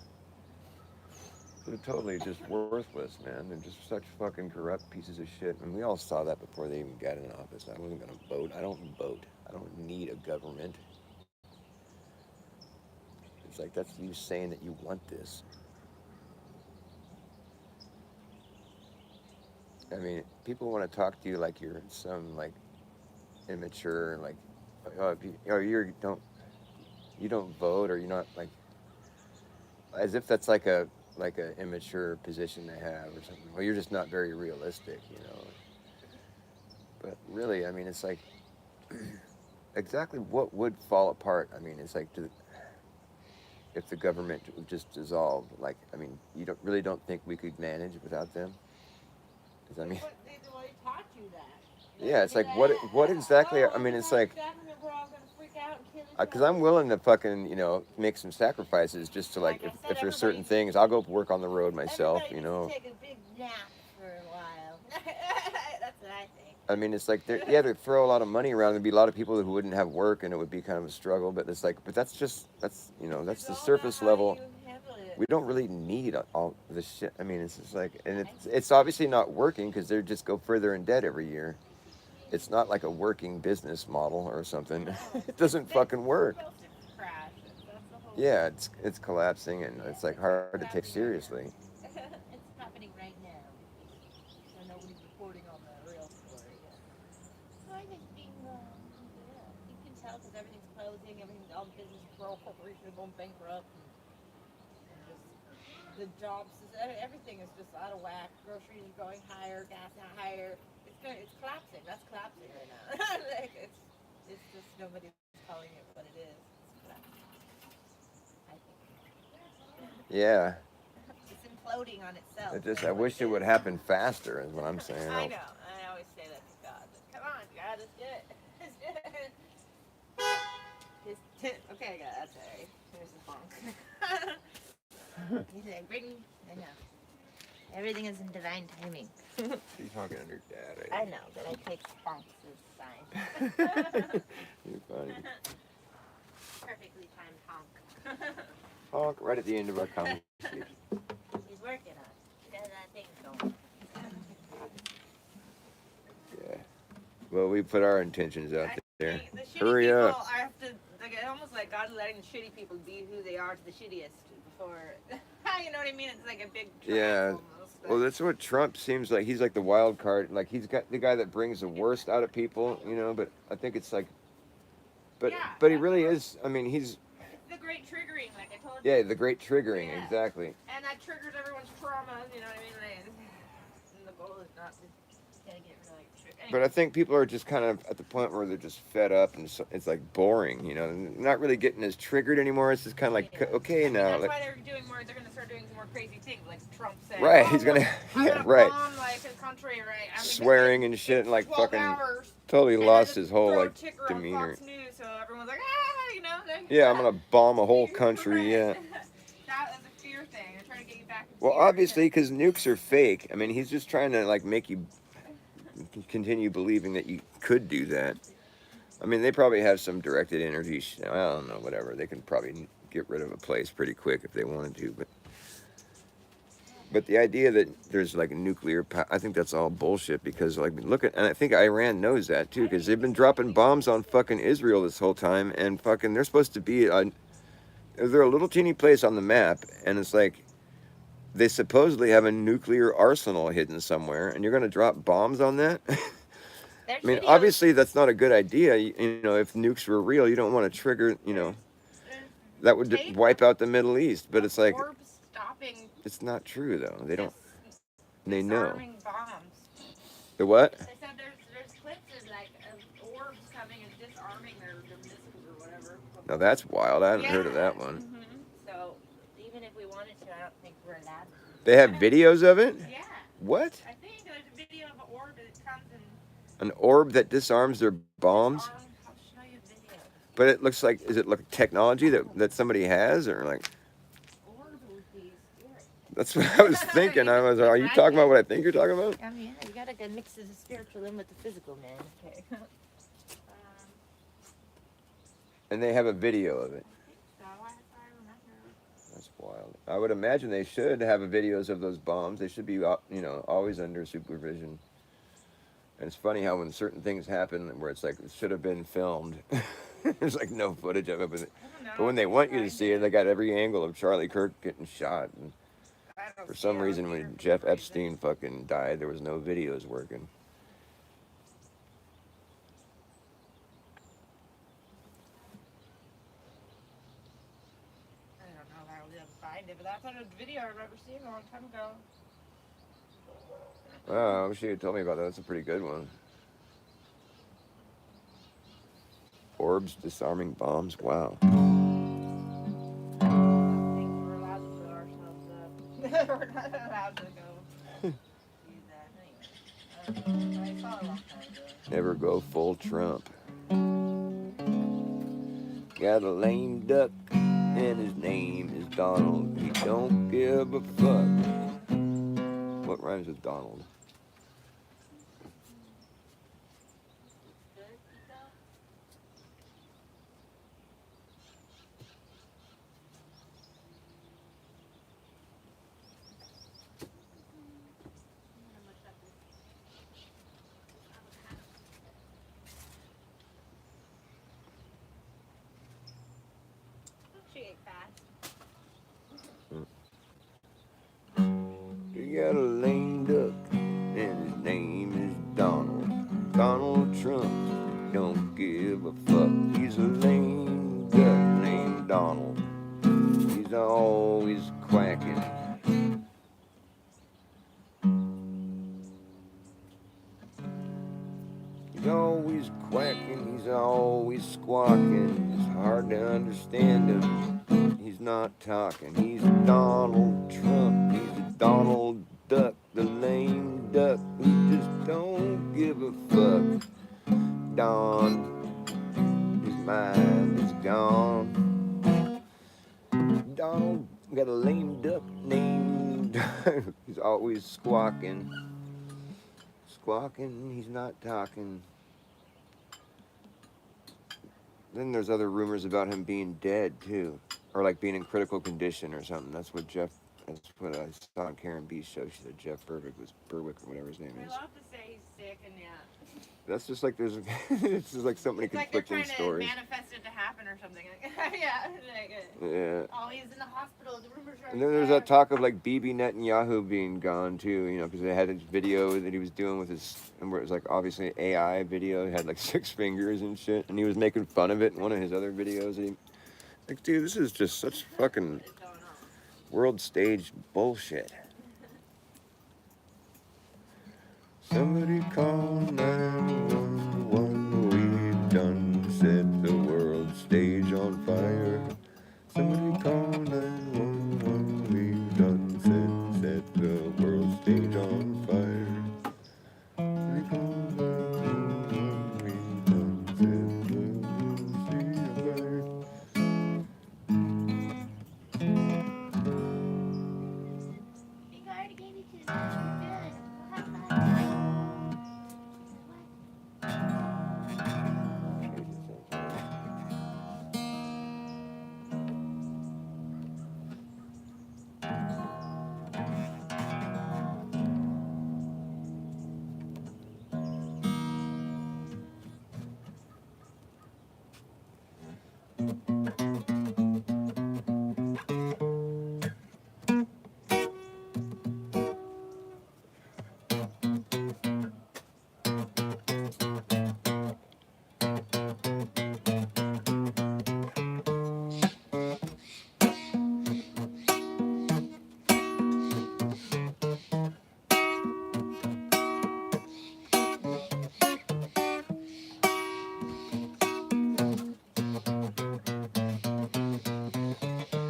They're totally just worthless, man. They're just such fucking corrupt pieces of shit. And we all saw that before they even got in office. I wasn't gonna vote. I don't vote. I don't need a government. It's like that's you saying that you want this. I mean, people want to talk to you like you're some like immature, like oh, if you, or you don't vote or you're not like as if that's like a immature position to have or something. Well, you're just not very realistic, you know. But really, I mean, it's like exactly what would fall apart. I mean, it's like if the government would just dissolve. Like, I mean, you don't think we could manage without them? 'Cause, I mean, well, they taught you that. yeah, Like, it's you're like like, what exactly? oh, I mean, it's without like the government, we're all going to freak out and kill each because other. I'm willing to fucking make some sacrifices just to like Like I said, if there's everybody certain things I'll go work on the road myself. everybody You needs to know, take a big nap for a while. That's what I think. I mean, it's like they throw a lot of money around. There'd be a lot of people who wouldn't have work, and it would be kind of a struggle. But it's like, but that's It's that's the all about surface how level. you handle it. We don't really need all this shit. I mean, it's just like, and I it's obviously not working because they just go further in debt every year. It's not like a working business model or something. know. It doesn't fucking work. Well, it's crashes. That's the whole. Yeah, it's collapsing and Yeah, it's like it's hard to take happening right seriously. now. It's happening right now. So nobody's reporting on the real story. Yeah. I think being, yeah, you can tell because everything's closing, everything's all business, corporations are going bankrupt, and just the jobs, everything is just out of whack. Groceries are going higher, gas now higher. It's collapsing. That's collapsing right now. Like it's just nobody's calling it what it is. It's collapsing. I think. Yeah, It's imploding on itself. I That's what wish it it would is. happen faster is what I'm saying. I know. I always say that to God. Like, come on, God, let's do it. Let's do it. Okay, God, that's alright. Here's the bonk. He's like, Brittany, I know. Everything is in divine timing. She's talking under dad. I know, but I take bonks as signs. You're funny. Perfectly timed honk. Honk right at the end of our conversation. He's working on it. He got that thing going. Yeah. Well, we put our intentions out there. The shitty Hurry people up. are have to like almost like God letting the shitty people be who they are to the shittiest before you know what I mean? It's like a big trap Yeah. almost. Well, that's what Trump seems like. He's like the wild card. Like he's got the guy that brings the worst out of people, you know. But I think it's like, Yeah, but he really is. I mean, he's it's the great triggering, like I told you. yeah, the great triggering, Yeah. exactly. And that triggers everyone's trauma, you know what I mean? Like, and the goal is not to gotta get rid of like But I think people are just kind of at the point where they're just fed up and it's like boring, you know, not really getting as triggered anymore. It's just kind of like, yeah. okay, I mean, now. that's Like, why they're doing more. They're gonna start doing some more crazy things, like Trump saying, right, oh, he's gonna, I'm yeah, gonna right. bomb like his country, right? I mean, Swearing and shit, and like 12 fucking hours. totally And lost then his whole throw a like ticker demeanor. on Fox News, so everyone's like, ah, you know. Like, Yeah, I'm gonna bomb a whole country. Yeah. That is a fear thing. They're trying to get you back. Well, obviously, because nukes are fake. I mean, he's just trying to like make you continue believing that you could do that. I mean, they probably have some directed energy. I don't know, whatever. They can probably get rid of a place pretty quick if they wanted to. But the idea that there's like a nuclear power, I think that's all bullshit because like look at, and I think Iran knows that too because they've been dropping bombs on fucking Israel this whole time and fucking they're supposed to be they're a little teeny place on the map and it's like they supposedly have a nuclear arsenal hidden somewhere and you're going to drop bombs on that? I mean, obviously that's not a good idea. You know, if nukes were real, you don't want to trigger, you know. There's That would tape wipe out the Middle East. But of it's like, orbs stopping it's not true though. They don't. They know. disarming bombs. The what? They said there's clips of like of orbs coming and disarming their missiles or whatever. Now that's wild. I haven't Yeah. heard of that one. So even if we wanted to, I don't think we're allowed to. They have videos of it? Yeah. What? I think there's a video of an orb that comes and An orb that disarms their bombs? I'll show you a video. But it looks like, is it like technology that somebody has? Or like, Orb would be scary. that's what I was thinking. I was, are you talking about what I think you're talking about? I mean, you gotta go mix the spiritual in with the physical, man. Okay. And they have a video of it. So I remember. That's wild. I would imagine they should have videos of those bombs. They should be, always under supervision. And it's funny how when certain things happen where it's like it should have been filmed, there's like no footage of it. But when they want you to see it, they got every angle of Charlie Kirk getting shot. And for some reason, when Jeff Epstein fucking died, there was no videos working. I don't know if I will be able to find it, but that's a video I remember seeing a long time ago. Oh, I wish you had told me about that. That's a pretty good one. Orbs disarming bombs. Wow. I think we're allowed to blow ourselves up. We're not allowed to go do that anyway. I saw it a long time ago. Never go full Trump. Got a lame duck, and his name is Donald. He don't give a fuck. What rhymes with Donald? She ate fast. He got a lame duck, and his name is Donald. Donald Trump don't give a fuck. He's a lame duck named Donald. He's always quacking. He's always quacking. He's always squawking. It's hard to understand him. He's not talking. He's Donald Trump. He's a Donald Duck, the lame duck who just don't give a fuck. Don, his mind is gone. Donald got a lame duck named. He's always squawking. Squawking, he's not talking. Then there's other rumors about him being dead too, or like being in critical condition or something. That's what I saw on Karen B's show. She said Jeff Berwick or whatever his name We is. love to say he's sick and yeah. That's just like there's, it's just like so many It's like they're conflicting trying stories. to manifest it to happen or something. Yeah. Yeah. Oh, he's in the hospital. The rumors are. And then there's that talk of like Bibi Netanyahu being gone too, because they had this video that he was doing with his, and where it was like obviously AI video. He had like 6 fingers and shit, and he was making fun of it in one of his other videos. And like, dude, this is just such fucking world stage bullshit. Somebody call 911. We've done set the world stage on fire. Somebody call 911. We've done set the world stage on fire. Somebody call 911. We've done set the world stage on fire. He already gave you 2. You're good. We'll have fun. What?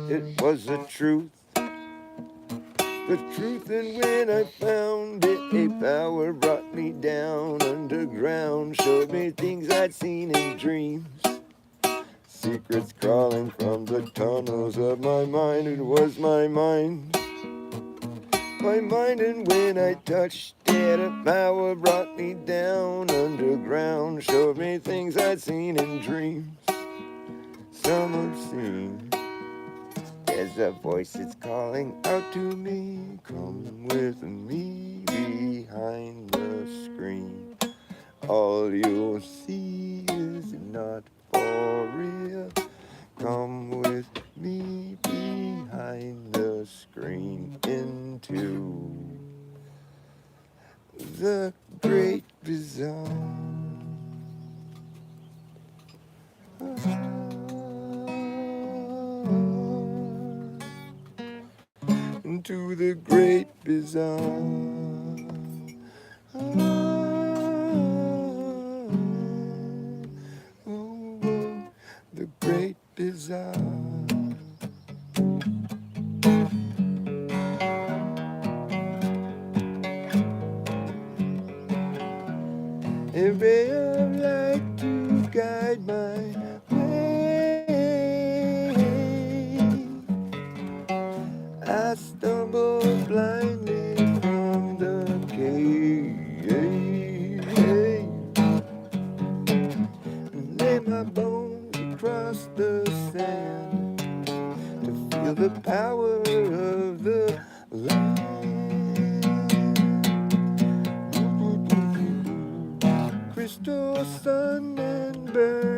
it was the truth. The truth, and when I found it, a power brought me down underground, showed me things I'd seen in dreams. Secrets crawling from the tunnels of my mind, it was my mind. My mind, and when I touched it, a power brought me down underground, showed me things I'd seen in dreams. Some I've seen. There's a voice that's calling out to me, come with me behind the screen. All you'll see is not for real. Come with me behind the screen into the great bazaar. Into the great bazaar. Oh, the great bazaar. A ray of light to guide my way. I stumbled blindly from the cave and lay my bones across the sand to feel the power of the land. Crystal sun and burn